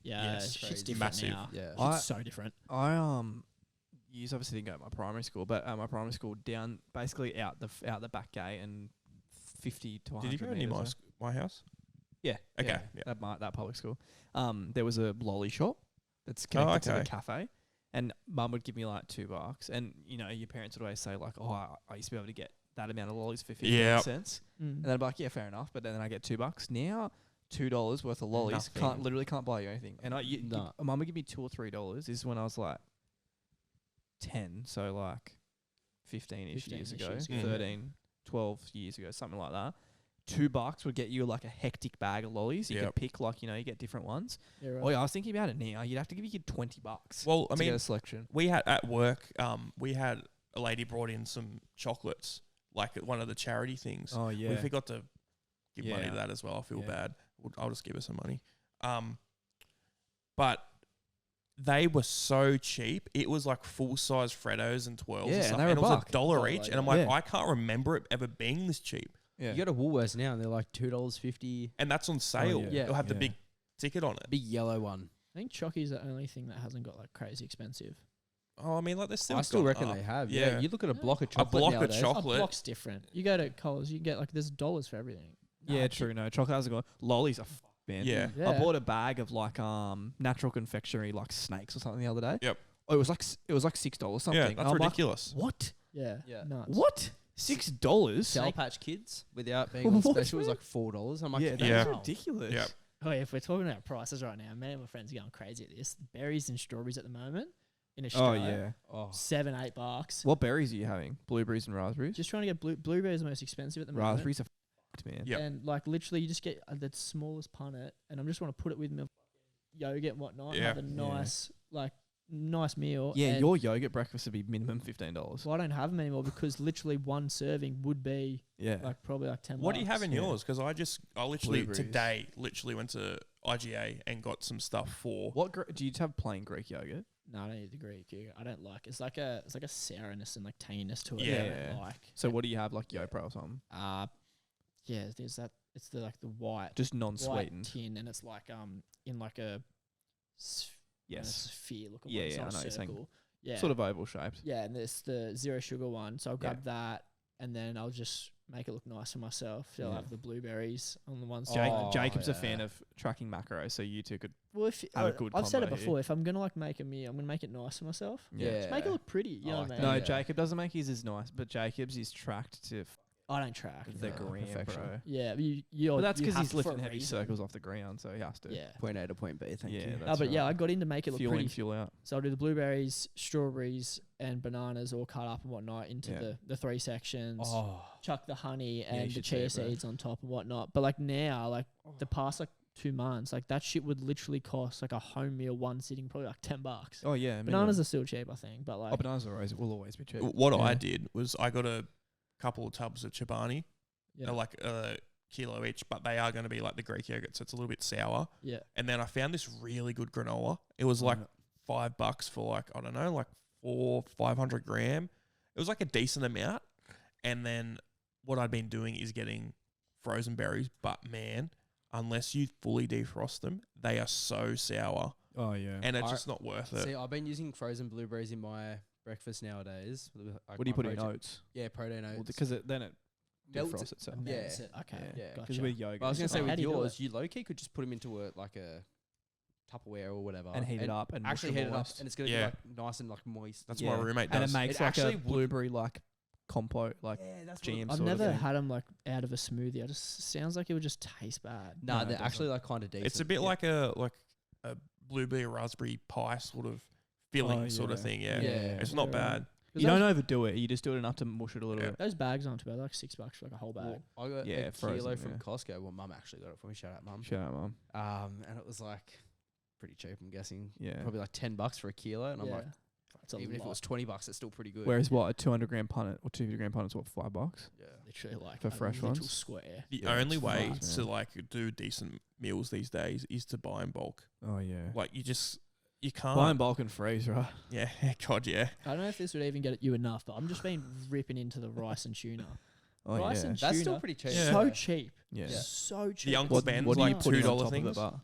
yeah, Yes, shit's crazy. different Massive. now. Yeah. I- It's so different. I you obviously didn't go to my primary school, but my primary school down basically out the back gate and 50 to 100 Did you go near meters my house? Yeah. Okay, Yeah. yeah. That public school. There was a lolly shop that's connected to the okay. cafe, and Mum would give me like $2, and you know your parents would always say like, oh, I used to be able to get that amount of lollies for 15 Yep. cents, Mm. and then I'd be like, yeah, fair enough, but then I get $2 now. $2 worth of lollies Nothing. literally can't buy you anything, and Nah. Mum would give me $2 or $3. This is when I was like 10, so like 15-ish 15-ish years ago, years ago. 13, 12 years ago, something like that. $2 would get you like a hectic bag of lollies. You Yep. could pick like, you get different ones. Yeah, right. Oh yeah, I was thinking about it now. You'd have to give your kid $20. Well, I to mean, get a selection. we had at work, we had a lady brought in some chocolates, like at one of the charity things. Oh yeah. We forgot to give money Yeah. to that as well. I feel Yeah. bad. I'll just give her some money. But they were so cheap. It was like full size Freddos and 12s Yeah, and and stuff. they were And it was $1. $1 each. And I'm like, Yeah. I can't remember it ever being this cheap. Yeah. You go to Woolworths now and they're like $2.50. And that's on sale. yeah. It'll have the Yeah. big ticket on it. Big yellow one. I think Chocky's the only thing that hasn't got like crazy expensive. Oh, I mean, like, there's still I still gone reckon up. they have. Yeah. Yeah. You look at a block of A chocolate block of nowadays. chocolate. A block's different. You go to Coles, you can get like there's dollars for everything. Yeah, true. No, chocolate hasn't got lollies are man. Yeah. Yeah. I bought a bag of like natural confectionery like snakes or something the other day. Yep. Oh, it was like $6 something. Yeah, And that's I'm like, ridiculous. what? Yeah. Yeah. Nuts. What? $6? Sour Patch Kids without being on What, special was man? like $4. I'm like, Yeah, that's Yeah. ridiculous. Yep. Oh, yeah, if we're talking about prices right now, me and my friends are going crazy at this. Berries and strawberries at the moment in Oh Australia. yeah. oh, $7-8. What berries are you having? Blueberries and raspberries? Just trying to get blueberries are the most expensive at the moment. Raspberries are fucked, man. Yep. And like literally you just get the smallest punnet and I'm just want to put it with my yogurt and whatnot and Yeah. have a nice nice meal. Yeah, and your yogurt breakfast would be minimum $15. well, I don't have them anymore because literally one serving would be Yeah. like probably like 10 What do you have in Yeah. yours? Because I literally Blueberries. today went to IGA and got some stuff for. What do you have plain Greek yogurt? No, I don't eat the Greek yogurt. I don't like it's like a sourness and like tanginess to it. Yeah. that I don't like. So what do you have, like YoPro or something? Yeah, there's that. It's the like the white Just white non-sweetened. tin, and it's like in like a Yes. sphere looking Yeah, one. It's yeah, not I know a what you're saying. circle. Yeah, Sort of oval shaped. Yeah, and there's the zero sugar one. So I'll Yeah. grab that, and then I'll just make it look nice for myself. So I'll Yeah. have the blueberries on the one Oh, side. Jacob's a yeah. fan of tracking macros, so you two could. Well, if have a good I've said it combo here. before, if I'm gonna like make a meal, I'm gonna make it nice for myself. yeah. Just make it look pretty. You I know like what I that. mean? No, Yeah. Jacob doesn't make his as nice, but Jacob's is tracked to I don't track. the Yeah. gram, Perfection. bro. Yeah, you. But that's you because have he's to for lifting a heavy reason. circles off the ground, so he has to. Yeah. Point A to point B. Thank Yeah, you. that's But yeah, right. I got in to make it look Fuel pretty. in, fuel out. So I'll do the blueberries, strawberries, and bananas all cut up and whatnot into Yeah. the 3 sections. Oh, Chuck the honey you and the should see chia it, bro. seeds on top and whatnot. But like now, like the past like 2 months, like that shit would literally cost like a home meal one sitting probably like $10. Oh yeah, Bananas are still cheap, I think. But like, Oh, bananas will always be cheap. What I Yeah. did was I got a couple of tubs of Chobani. yeah, They're like a kilo each, but they are going to be like the Greek yogurt, so it's a little bit sour. yeah, And then I found this really good granola. It was like $5 for like, I don't know, like 500 gram. It was like a decent amount. And then what I'd been doing is getting frozen berries, but man, unless you fully defrost them, they are so sour, Oh yeah. and it's I- just not worth it. See, I've been using frozen blueberries in my breakfast nowadays. Like What do you my put in protein- oats? Yeah, protein oats. Because then it Melts defrosts it. itself. Yeah. Melts it. Okay. Yeah. Yeah. Because Gotcha. with yogurt, But I was gonna it's say fine. How with do you do yours, you low key could just put them into a Tupperware or whatever and heat it up and actually mush heat them it up, moist. and it's gonna Yeah. be like nice and like moist. That's Yeah. what my roommate and does. it makes It like a actually would- blueberry like compote like yeah, that's jam I've sort of never thing. had them like out of a smoothie. I just sounds like it would just taste bad. Nah, No, it they're doesn't. actually like kind of decent. It's a bit Yeah. like a blueberry raspberry pie sort of filling Oh, sort of yeah. thing. Yeah, Yeah. it's not Yeah. bad. You don't overdo it. You just do it enough to mush it a little Yeah. bit. Those bags aren't too bad. Like $6 for like a whole bag. Well, I got Yeah, a kilo frozen, from yeah. Costco. Well, Mum actually got it for me. Shout out, Mum. Shout out, mum. And it was like pretty cheap. I'm guessing Yeah. probably like $10 for a kilo, and I'm like, it's a even if it lot. was $20, it's still pretty good. Whereas what a 200-gram punnet or 250-gram punnet's what $5? yeah. Literally like For a fresh little ones? square. The Yeah, only it's way fast, to man. like do decent meals these days is to buy in bulk. Oh yeah. Like you can't. Buy in bulk and freeze, right? Yeah, God, yeah. I don't know if this would even get you enough, but I'm just been ripping into the rice and tuna. Oh Rice yeah. and That's tuna, still pretty cheap. Yeah. so Yeah. cheap. Yeah. Yeah. So cheap. Uncle What, Ben's what do you like put in on $2 top of things. it, bar?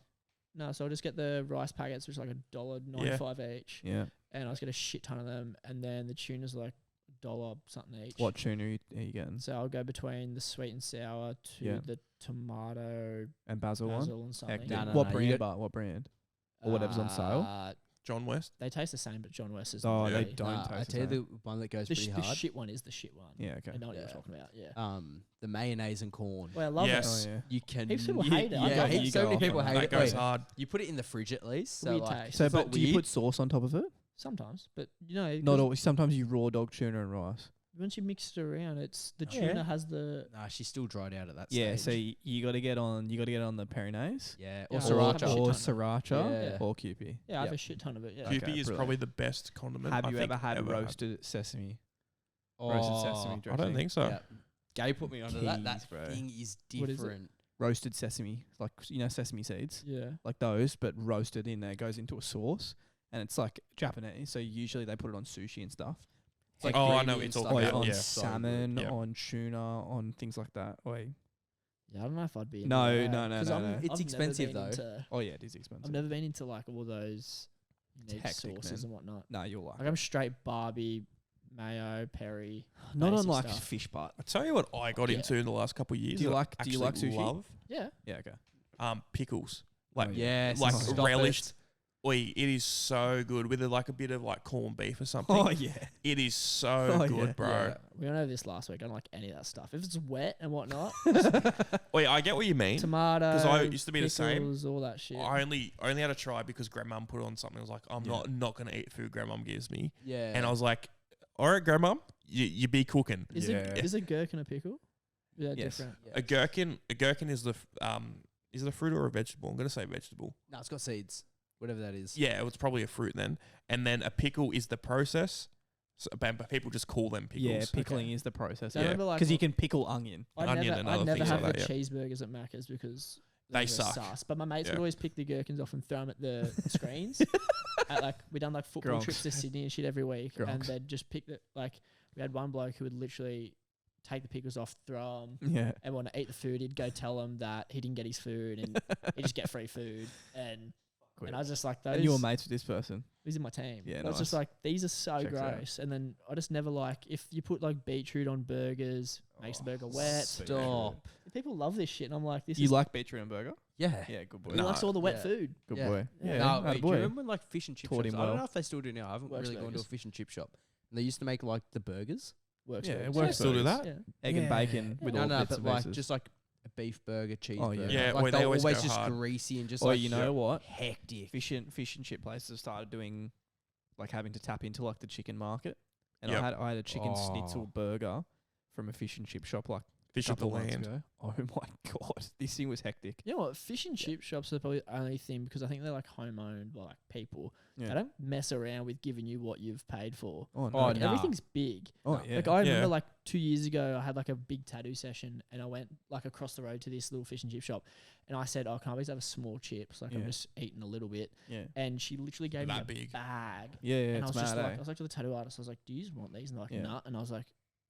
No, so I'll just get the rice packets, which is like $1.95 each, Yeah. and I'll just get a shit ton of them, and then the tuna's like $1 something each. What tuna are you getting? So I'll go between the sweet and sour to Yeah. the tomato And basil one? basil and something. Hectic. No, no, What no, you brand, got- bar? What brand? Or whatever's on sale? John West. They taste the same, but John West is Oh, not they really. don't I taste tell you the the one that goes The, pretty the hard. shit one is the shit one. Yeah, okay. I know what you're Yeah. talking about. Yeah. The mayonnaise and corn. Well, I love Yes. Oh, yeah. You can. Heaps of people you- hate it. I Yeah, go- you so go many off people on hate That it. goes Wait, hard. you put it in the fridge at least. So Weird like, taste. So, it's but not do you weird. put sauce on top of it? it. Sometimes, but you know, Not 'cause always. Sometimes you raw dog tuna and rice. once you mix it around, it's the Yeah. tuna has the Nah, she's still dried out at that Yeah, stage. so you got to get on. You got to get on the Perinase Yeah, Yeah, or I or, have a sriracha. shit or ton. sriracha Yeah. or Kewpie. I have Yep. a shit ton of it. Yeah. Okay, Kewpie is brilliant. probably the best condiment. Have I you think ever had had. roasted sesame? Oh, Roasted sesame I dressing. don't think so. Yeah. Gabe put me onto that. That Keys, bro. thing is What is it? different. Roasted sesame, like sesame seeds, Yeah. like those, but roasted in there. Goes into a sauce, and it's like Japanese. So usually they put it on sushi and stuff. It's like Oh, I creamy know what you're and talking stuff. about, on yeah. So good. salmon, Yeah. on tuna, on things like that. Oi. Yeah, I don't know if I'd be into No, that, no, no, 'cause no, I'm- no. It's I've never expensive, been though. into- Oh yeah, it is expensive. I've never been into like all those unique hectic, sauces man. and whatnot. No, you'll like. Like I'm straight Barbie, mayo, Perry. Not on basic like stuff. fish butt. I tell you what I got Yeah. into in the last couple of years. Do you that I like- do you like actually sushi? Love Yeah. Yeah, okay. pickles. Like Oh, Yes, like stop relished. it. Oi, it is so good with like a bit of like corned beef or something. Oh yeah. It is so Oh, good, yeah. bro. Yeah. We went over this last week. I don't like any of that stuff. If it's wet and whatnot, Wait, I get what you mean. tomato, 'Cause I used to be the same. pickles, all that shit. I only had to try because grandmum put it on something. I was like, I'm Yeah. not gonna eat food grandmum gives me. Yeah. And I was like, all right, grandmum, you be cooking. Is Yeah. is a gherkin a pickle? Yeah, Yes. different. Yeah. A gherkin is is it a fruit or a vegetable? I'm gonna say vegetable. No, it's got seeds. Whatever that is. Yeah, it's probably a fruit then. And then a pickle is the process. So, but people just call them pickles. Yeah, pickling is the process. So I remember, like, Because you can pickle onion. I'd Onion never, and I'd other never things have like the that, cheeseburgers at Macca's because They were suck. sus. But my mates would Yeah. always pick the gherkins off and throw them at the screens. At like we done like football Gronks. trips to Sydney and shit every week, and Gronks. they'd just pick the like. We had one bloke who would literally take the pickles off, throw them, Yeah. and want to eat the food. He'd go tell them that he didn't get his food, and he'd just get free food. And I was just like, those. And you were mates with this person. He's in my team. Yeah, I was just nice. like, these are so Checks out. gross. And then I just never like if you put like beetroot on burgers, makes the burger wet. Stop. People love this shit, and I'm like, this You is like beetroot and burger? Yeah. Yeah, good boy. he No. likes all the wet Yeah. food. Good Yeah. boy. Yeah. Yeah, No, atta wait, do you boy. remember when like fish and chip Taught shops? him I don't well. know if they still do now. I haven't Works really gone to a burgers. fish and chip shop. And they used to make like the burgers. Works. Yeah, for it us. works Still do burgers. that? Yeah. Egg and Yeah. bacon with no, all no, bits but and like pieces. just like a beef burger, cheeseburger. Oh, yeah. Yeah, like well, they they're always always go just hard. greasy and just Or like you know what? hectic. Fish and chip places have started doing, like having to tap into like the chicken market. And Yep. I had a chicken schnitzel Oh. burger from a fish and chip shop like Fish a of the couple of months land. ago. Oh my god, this thing was hectic. You know what? Fish and chip shops are probably the only thing because I think they're like home owned by like people. Yeah. They don't mess around with giving you what you've paid for. Oh no. Oh, Like, nah. everything's big. Oh yeah. Like I remember Yeah. like 2 years ago I had like a big tattoo session and I went like across the road to this little fish and chip shop and I said, "Oh, can I please have a small chips? Like I'm Yeah. just eating a little bit." yeah. And she literally gave me That a big. bag. Yeah, and I it's was just mad, like, eh? I was like to the tattoo artist, I was like, "Do you just want these?" And they're like, Yeah. "Nah." And I was like,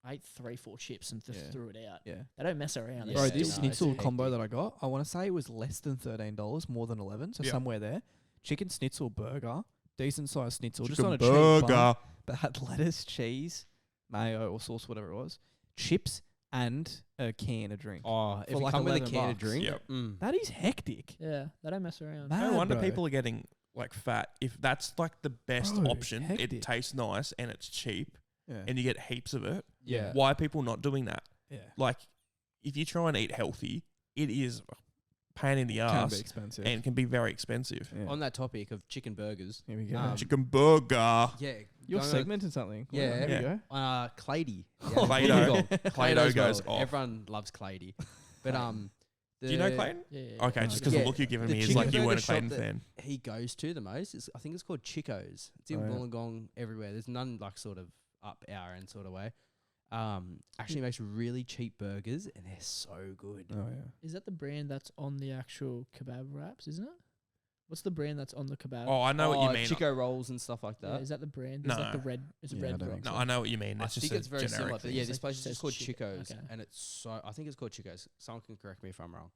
I ate 3-4 chips and just Yeah. threw it out. Yeah. They don't mess around. They Bro, Yeah, this still no, schnitzel it's combo hectic. that I got, I want to say it was less than $13, more than 11, so Yeah. somewhere there. Chicken schnitzel burger, decent sized schnitzel, just Chicken on a cheese bun, burger. but had lettuce, cheese, mayo or sauce, whatever it was, chips, and a can of drink. Oh, if For you like come with a $11 can of drink, Yep. That is hectic. Yeah, they don't mess around. Mad, No wonder bro. people are getting like fat. If that's like the best Bro, option, hectic. it tastes nice and it's cheap Yeah. and you get heaps of it. yeah. Why are people not doing that? Yeah. Like, if you try and eat healthy, it is a pain in the Can ass be expensive. and can be very expensive. Yeah. On that topic of chicken burgers, Here we go. Chicken burger. yeah, You're going on- segmenting something. Yeah. There Yeah. we go. Clady. Clado. Clado's Clado goes off. Everyone loves Clady, but Do you know Clayton? Yeah. Okay, No, just because yeah. the look you're giving The me is chicken like you burger weren't a shop Clayton that- fan. he goes to the most is I think it's called Chico's. It's in Oh, yeah. Wollongong everywhere. There's none like sort of up our end sort of way. Actually makes really cheap burgers and they're so good. Oh yeah. Is that the brand that's on the actual kebab wraps, isn't it? What's the brand that's on the kebab? Oh, I know what you mean. Chico rolls and stuff like Yeah, that. is that the brand? Is that the No. red? Is it Yeah, I red? don't Rock? think No, so. I know what you mean. I It's just think a it's very generic similar. thing. But yeah, It's this like- place is says just called Chico. Chico's, Okay. and it's so. I think it's called Chico's. Someone can correct me if I'm wrong.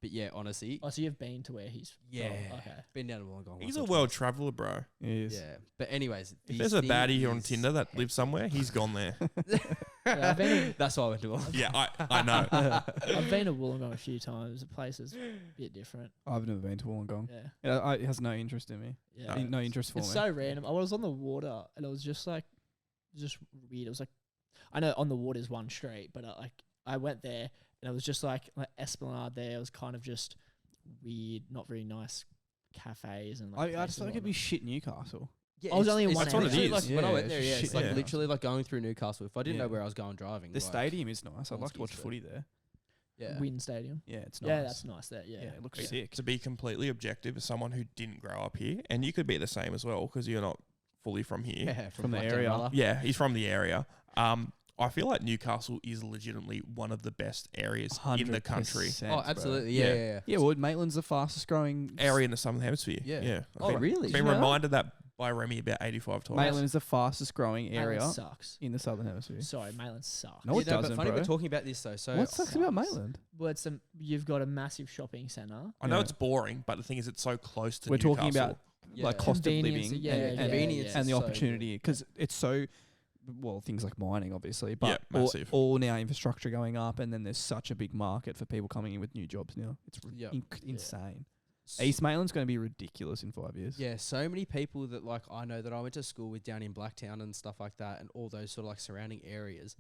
But yeah, honestly, Oh, so you've been to where he's? yeah, Oh, okay. been down to Wollongong. He's once a or world twice. traveler, bro. He is. Yeah, but anyways, If his there's a thing baddie here on is Tinder that hectic. lives somewhere, he's gone there. Yeah, I've been. That's why I went to Wollongong. Yeah, I know. I've been to Wollongong a few times. The place is a bit different. I've never been to Wollongong. Yeah. It has no interest in me. Yeah. No interest for It's me. so random. I was on the water and it was just like, just weird. It was like, I know on the water is one street, but I went there and it was just like Esplanade there. It was kind of just weird, not very nice cafes and like. I just places feel like and it'd be whatnot. shit Newcastle. Yeah, I was only in one That's what it literally is. Like when I Yeah, went there, it's yeah, shit it's like there. literally like going through Newcastle. If I didn't Yeah. know where I was going driving, The like, stadium is nice. I'd like to Bonski's watch there. footy there. Yeah, Wynn Stadium. Yeah, it's nice. Yeah, that's nice. There, yeah. Yeah, it looks Yeah. sick. To be completely objective, as someone who didn't grow up here, and you could be the same as well because you're not fully from here. yeah, From the like area. Dunralla. Yeah, he's from the area. I feel like Newcastle is legitimately one of the best areas in the country. 100%, Oh, bro. absolutely. Yeah. Yeah. Yeah, well, Maitland's the fastest growing Area in the Southern Hemisphere. Yeah. Yeah. Oh, really? Been Did you know that? reminded that by Remy about 85 times. Maitland is the fastest growing Maitland area sucks. in the southern hemisphere. Sorry, Maitland sucks. No, it but doesn't, funny bro. we're talking about this though. So What sucks about sucks. Maitland? Well, you've got a massive shopping centre. I know Yeah. it's boring, but the thing is, it's so close to We're Newcastle. talking about yeah. like cost of Convenience, living yeah, and, yeah, convenience and the is so opportunity because it's so well things like mining obviously but Yeah, massive. all now infrastructure going up and then there's such a big market for people coming in with new jobs now. It's Yeah. insane. East Maitland's going to be ridiculous in 5 years. Yeah, so many people that like I know that I went to school with down in Blacktown and stuff like that, and all those sort of like surrounding areas.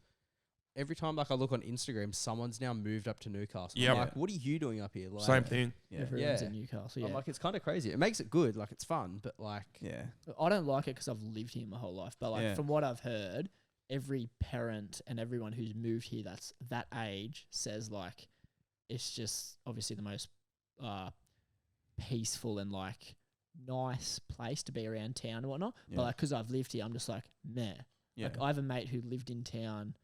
Every time like I look on Instagram, someone's now moved up to Newcastle. Yep. I'm like, what are you doing up here? Like, Same thing. Yeah. Everyone's Yeah. in Newcastle. I'm Yeah. like, it's kind of crazy. It makes it good, like it's fun, but like, Yeah. I don't like it because I've lived here my whole life. But like Yeah. from what I've heard, every parent and everyone who's moved here that's that age says like it's just obviously the most peaceful and like nice place to be around town and whatnot. Yeah. But like because I've lived here, I'm just like meh. Yeah. Like I have a mate who lived in town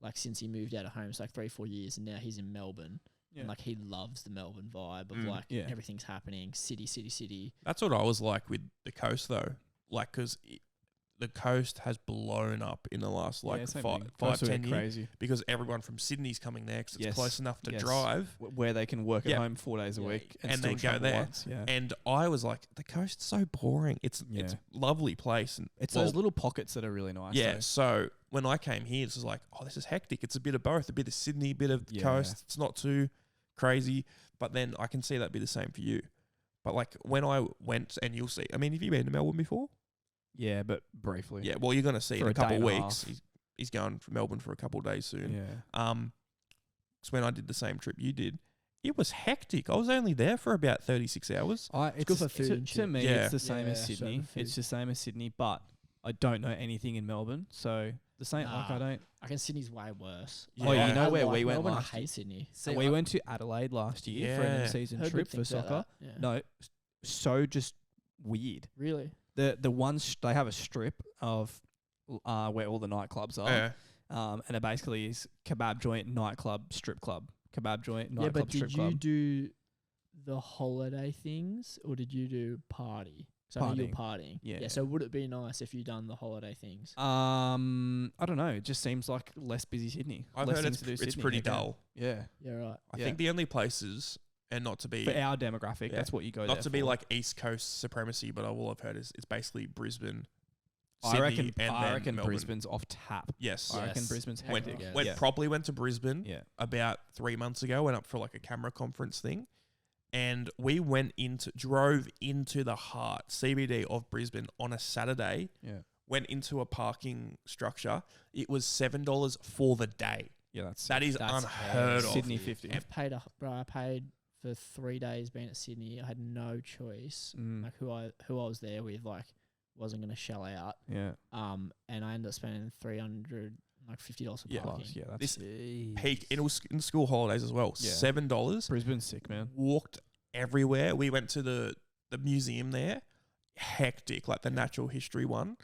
like since he moved out of home, it's like 3-4 years, and now he's in Melbourne. Yeah. And like he loves the Melbourne vibe of Mm. like Yeah. everything's happening, city. That's what I was like with the coast, though. Like, because the coast has blown up in the last like Yeah, same five, thing. 5 Costs are 10 years crazy. because everyone from Sydney's coming there because it's Yes. close enough to Yes. drive. Where they can work at Yeah. home 4 days a Yeah. week And still then go travel there. once. Yeah. And I was like, the coast's so boring. It's Yeah. lovely place. And It's well, those little pockets that are really nice. yeah. though. So when I came here, this was like, oh, this is hectic. It's a bit of both, a bit of Sydney, a bit of the Yeah. coast. It's not too crazy, but then I can see that be the same for you. But like when I went, and you'll see. I mean, have you been to Melbourne before? Yeah, but briefly. Yeah. Well, you're gonna see For in a a day couple and a weeks. half. He's going to Melbourne for a couple of days soon. Yeah. So when I did the same trip you did, it was hectic. I was only there for about 36 hours. It's good for food and To shit. me, Yeah. it's the same as Yeah, so Sydney. for It's food. the same as Sydney, but I don't know anything in Melbourne, so the same. Like I Nah. don't. I reckon Sydney's way worse. Oh, you know I where like we went Melbourne, last I year? hate Sydney. see, we I- went to Adelaide last year for an Yeah. in-season Heard trip good things for about soccer. that. Yeah. No, so just weird. Really? The ones they have a strip of where all the nightclubs are, Yeah. and it basically is kebab joint, nightclub, strip club, kebab joint, Yeah, nightclub, but strip did you club. do the holiday things or did you do party? So I know you're partying. Yeah. So would it be nice if you done the holiday things? I don't know. It just seems like less busy Sydney. I've Less heard things to do it's Sydney pretty again. dull. Yeah. Yeah, right. I Yeah. think the only places, and not to be For our demographic, Yeah. that's what you go not there to be for. like East Coast supremacy, but all I've heard is it's basically Brisbane, I Sydney, reckon. and I then reckon Melbourne. Brisbane's off tap. Yes. I reckon Yes. Brisbane's Went, hectic. Yes. properly went to Brisbane Yeah. about 3 months ago. Went up for like a camera conference thing, and we drove into the heart CBD of Brisbane on a Saturday. Yeah. Went into a parking structure. It was $7 for the day. Yeah, that's That is That's unheard of. Sydney 50. I paid for 3 days being at Sydney. I had no choice. Mm. Like who I was there with, like wasn't gonna shell out. Yeah. And I ended up spending $350 for Yeah. parking. Plus, yeah, that's This Jeez. peak. It was in school holidays as well. Yeah. $7. Brisbane's sick, man. Walked everywhere. We went to the museum there. Hectic, like the natural history one.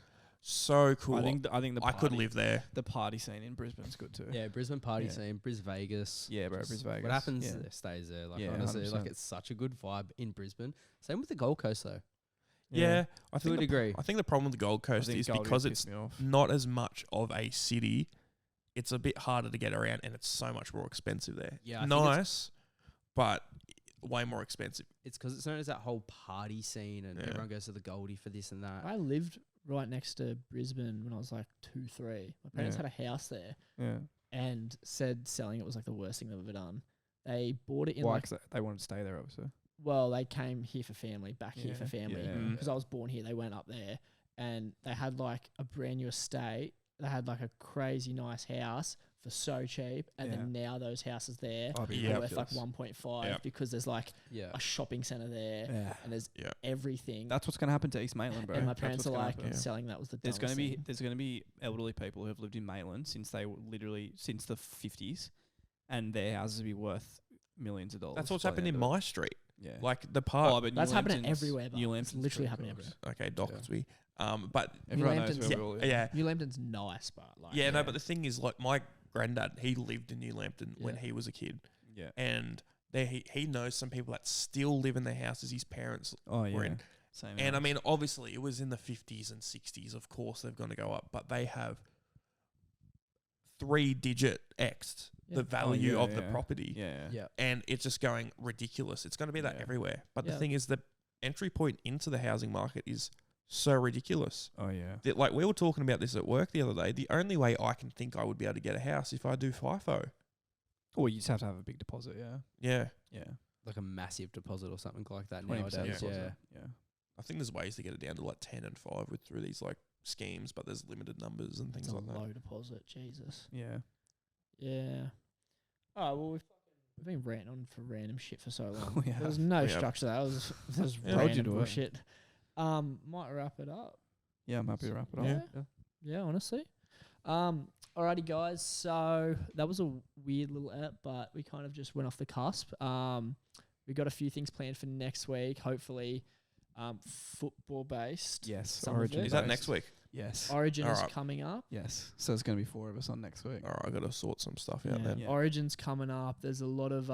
So cool. I think the I could party- live there. The party scene in Brisbane's good too. Yeah, Brisbane party Yeah. scene, Bris Vegas. Yeah, bro, Just Bris Vegas. What happens Yeah. there stays there. Like Yeah, honestly, 100%. like it's such a good vibe in Brisbane. Same with the Gold Coast though. Yeah, I To a think degree. I think the problem with the Gold I Coast think is Goldie because pissed it's me off. not as much of a city. It's a bit harder to get around, and it's so much more expensive there. Yeah, I think it's- nice, but way more expensive. It's because it's known as that whole party scene, and Yeah. everyone goes to the Goldie for this and that. I lived right next to Brisbane when I was like 2, 3. My parents Yeah. had a house there Yeah. and said selling it was like the worst thing they've ever done. They bought it in Why? like, 'Cause they wanted to stay there, obviously. well, they came here for family, back here Yeah. for family. Yeah. Mm. Because I was born here, they went up there and they had like a brand new estate. They had like a crazy nice house for so cheap. And then now those houses there I'd be Yeah. are worth like ridiculous. 1.5 Yeah. because there's like Yeah. a shopping centre there Yeah. and there's Yeah. everything. That's what's gonna happen to East Maitland, bro. and my That's parents what's are gonna like, happen. Yeah. selling that was the There's dumbest thing. there's gonna be elderly people who have lived in Maitland since they were literally since the 50s, and their houses will be worth millions of dollars. That's what's by the happened end in of it. my street. Yeah. Like the part. but That's New happening Lambton's- everywhere, but New it's Lambton's literally pretty happening close. everywhere. Okay, Docklandsby. But Everyone knows Lambton's- where we all live. yeah, New Lambton's nice, but like yeah. No, but the thing is, like my granddad, he lived in New Lambton when Yeah. he was a kid, Yeah. and there he knows some people that still live in the houses his parents Oh were yeah. in. Same. And I house. mean, obviously, it was in the 50s and 60s. Of course, they're going to go up, but they have 3-digit X'd Yeah. the value yeah, of the yeah. property, yeah. Yeah. and it's just going ridiculous. It's going to be that Yeah. everywhere. But Yeah. the thing is, the entry point into the housing market is so ridiculous. Oh yeah. That, like we were talking about this at work the other day. The only way I can think I would be able to get a house if I do FIFO. Or you just have to have a big deposit. Yeah. Yeah, Yeah. Like a massive deposit or something like that 20% nowadays. deposit. Yeah. Yeah. I think there's ways to get it down to like 10 and 5 with through these like schemes, but there's limited numbers and it's things a like that. low deposit. Jesus. Yeah. Yeah. Oh well, we've been ranting on for random shit for so long. We There was have. no We have. structure. That was Yeah. Told you random to it. bullshit. Might wrap it up. Yeah. I'm happy to wrap it up. Yeah. Yeah, honestly. Alrighty, guys. So that was a weird little ep, but we kind of just went off the cusp. We got a few things planned for next week. Hopefully, football based. Yes. Some of Origin it. Is that based. next week? Yes. Origin is Alright. coming up. Yes. So it's going to be 4 of us on next week. All right, I got to sort some stuff out Yeah. then. Yeah. Origin's coming up. There's a lot of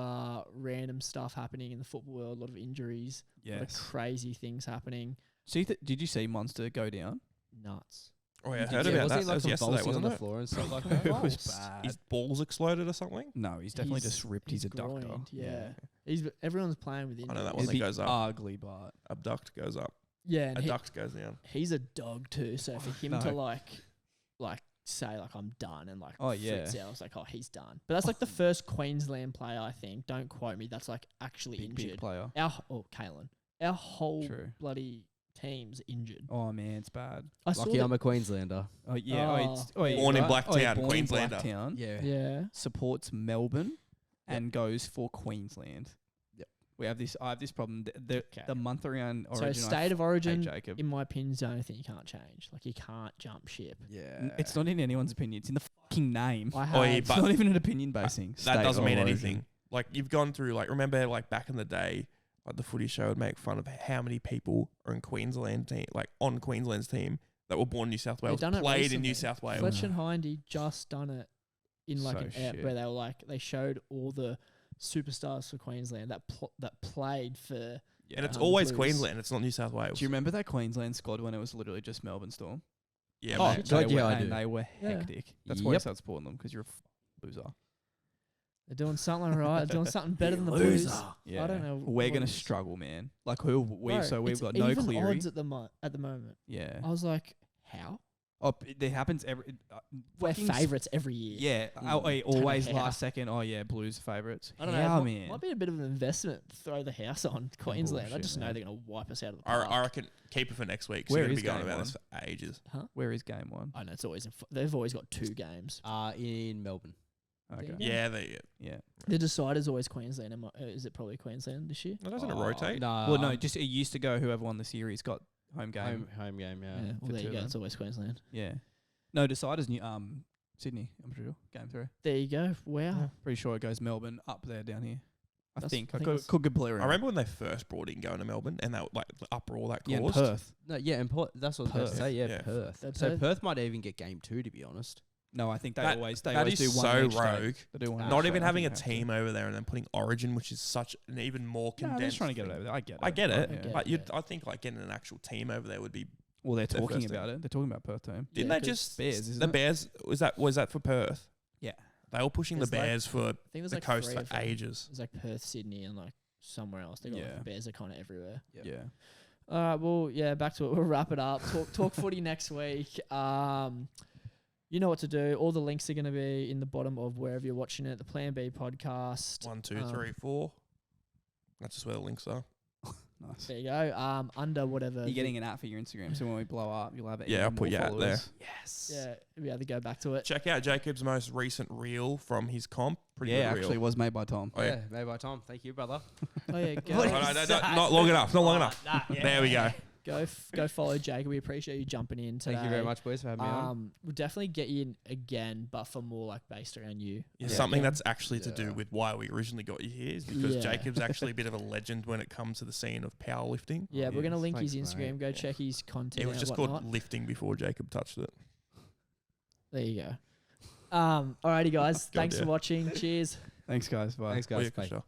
random stuff happening in the football world. A lot of injuries. A lot of Yes. crazy things happening. Did you see Monster go down? Nuts. Oh yeah, I Did heard you- about was that. he That like was yesterday, convulsing on wasn't the it? floor and stuff like that? It was Convulsed. bad. His balls exploded or something. No, he's definitely He's- just ripped he's his adductor. groined, yeah. Everyone's playing with I injuries. know that one It'd that be goes up. ugly, but Abduct goes up. Yeah, and Adduct goes down. he's a dog too. So for him No. to like say like I'm done and like Oh, freaks yeah. out, I was like, oh, he's done. But that's like the first Queensland player, I think. Don't quote me. That's like actually big injured. player. Kalen. Our whole True. bloody team's injured. Oh man, it's bad. I saw Lucky that- I'm a Queenslander. Oh yeah. Born in Blacktown, born in Queenslander. Blacktown. Yeah. Yeah. Supports Melbourne and goes for Queensland. Yep. I have this problem. The Okay. month around So Origin. state of origin, Jacob. in my opinion, is the only thing you can't change. Like you can't jump ship. Yeah. It's not in anyone's opinion. It's in the fucking name. I Oh, yeah, had It's but- not even an opinion basing. That State doesn't of mean origin. anything. Like you've gone through, like remember, like back in the day, like the footy show would make fun of how many people are in Queensland team, like on Queensland's team that were born in New South Wales, done it played in recently. New South Wales. Fletch and Hindy just done it in like So an app shit. where they were like they showed all the superstars for Queensland that played for And it's the always Blues. Queensland. It's not New South Wales. Do you remember that Queensland squad when it was literally just Melbourne Storm? Yeah, Oh, mate. God, They yeah, were, I and do. they were Yeah. hectic. That's why you Yep. start supporting them, because you're a loser. They're doing something right. They're doing something better than the Loser. Blues. Yeah. I don't know. We're what gonna it is. struggle, man. Like who we Bro, so we've it's got no even Cleary. odds at the moment. Yeah. I was like, how? Oh, it happens every. We're fucking favourites every year. Yeah. Mm. Always Don't know how. last second. Oh yeah, Blues favourites. I don't How, know. man. Might be a bit of an investment. Throw the house on Queensland. I bullshit, just know man. they're going to wipe us out of the I park. reckon keep it for next week. 'cause Where we're going is to be going game about one? this for ages. Where is game one? I know it's always they've always got 2 games. In Melbourne. Okay. Yeah. Yeah, they. Yeah. The decider's always Queensland. Is it probably Queensland this year? Doesn't it rotate? No. Well, no, just it used to go whoever won the series got home game. home game. Yeah. Yeah. for Well, there you two go. then. It's always Queensland. Yeah. No, deciders new Sydney, I'm sure. Game 3. There you go. Wow. Pretty sure it goes Melbourne up there down here. I That's- think. I I think could, that's- could completely I wrong. remember when they first brought in going to Melbourne and that like the uproar that Yeah, in caused. Perth. No, yeah, and that's what I was Perth. going to say. Yeah, Yeah. Perth. So So Perth- Perth might even get game 2, to be honest. No, I think they That- always that do is one so each day. rogue. They do one Not each Not day. even I having a think they have team over there and then putting Origin, which is such an even more to. No, condensed. they're just trying to get it thing. over there. I get it. I get it, Yeah. but Yeah. I think like getting an actual team over there would be. Well, they're their talking first about it. They're talking about Perth team. Didn't Yeah, they 'cause just Bears, isn't the it? Bears? Was that for Perth? Yeah. They were pushing the There's like- Bears for I think there's the like coast 3 for of them. ages. There's like Perth, Sydney, and like somewhere else. They got Yeah. like the Bears are kind of everywhere. Yep. Yeah. All right. Well, yeah. Back to it. We'll wrap it up. Talk footy next week. You know what to do. All the links are going to be in the bottom of wherever you're watching it. The Plan B podcast. 1, 2, 3, 4. That's just where the links are. Nice. There you go. Under whatever. You're getting an ad for your Instagram, so when we blow up, you'll have it. Yeah, even I'll put more your ad there. followers. Yes. Yeah, we'll be able to go back to it. Check out Jacob's most recent reel from his comp. Pretty Yeah, good actually, it reel. was made by Tom. Oh, yeah. Yeah, made by Tom. Thank you, brother. Oh yeah, go. Oh, no, not long enough. Not long enough. There we go. Go follow Jake. We appreciate you jumping in today. Thank you very much, boys, for having me on. We'll definitely get you in again, but for more like based around you. Yeah, Yeah. something that's actually to do Yeah. with why we originally got you here is because Yeah. Jacob's actually a bit of a legend when it comes to the scene of powerlifting. Yeah, we're gonna Yes, link his thanks, Instagram. mate. Go Yeah. check his content. It was and just whatnot. called lifting before Jacob touched it. There you go. Alrighty, guys. God, Thanks yeah. for watching. Cheers. Thanks, guys. Bye. Thanks, Oh, yeah, guys. good Bye. stuff.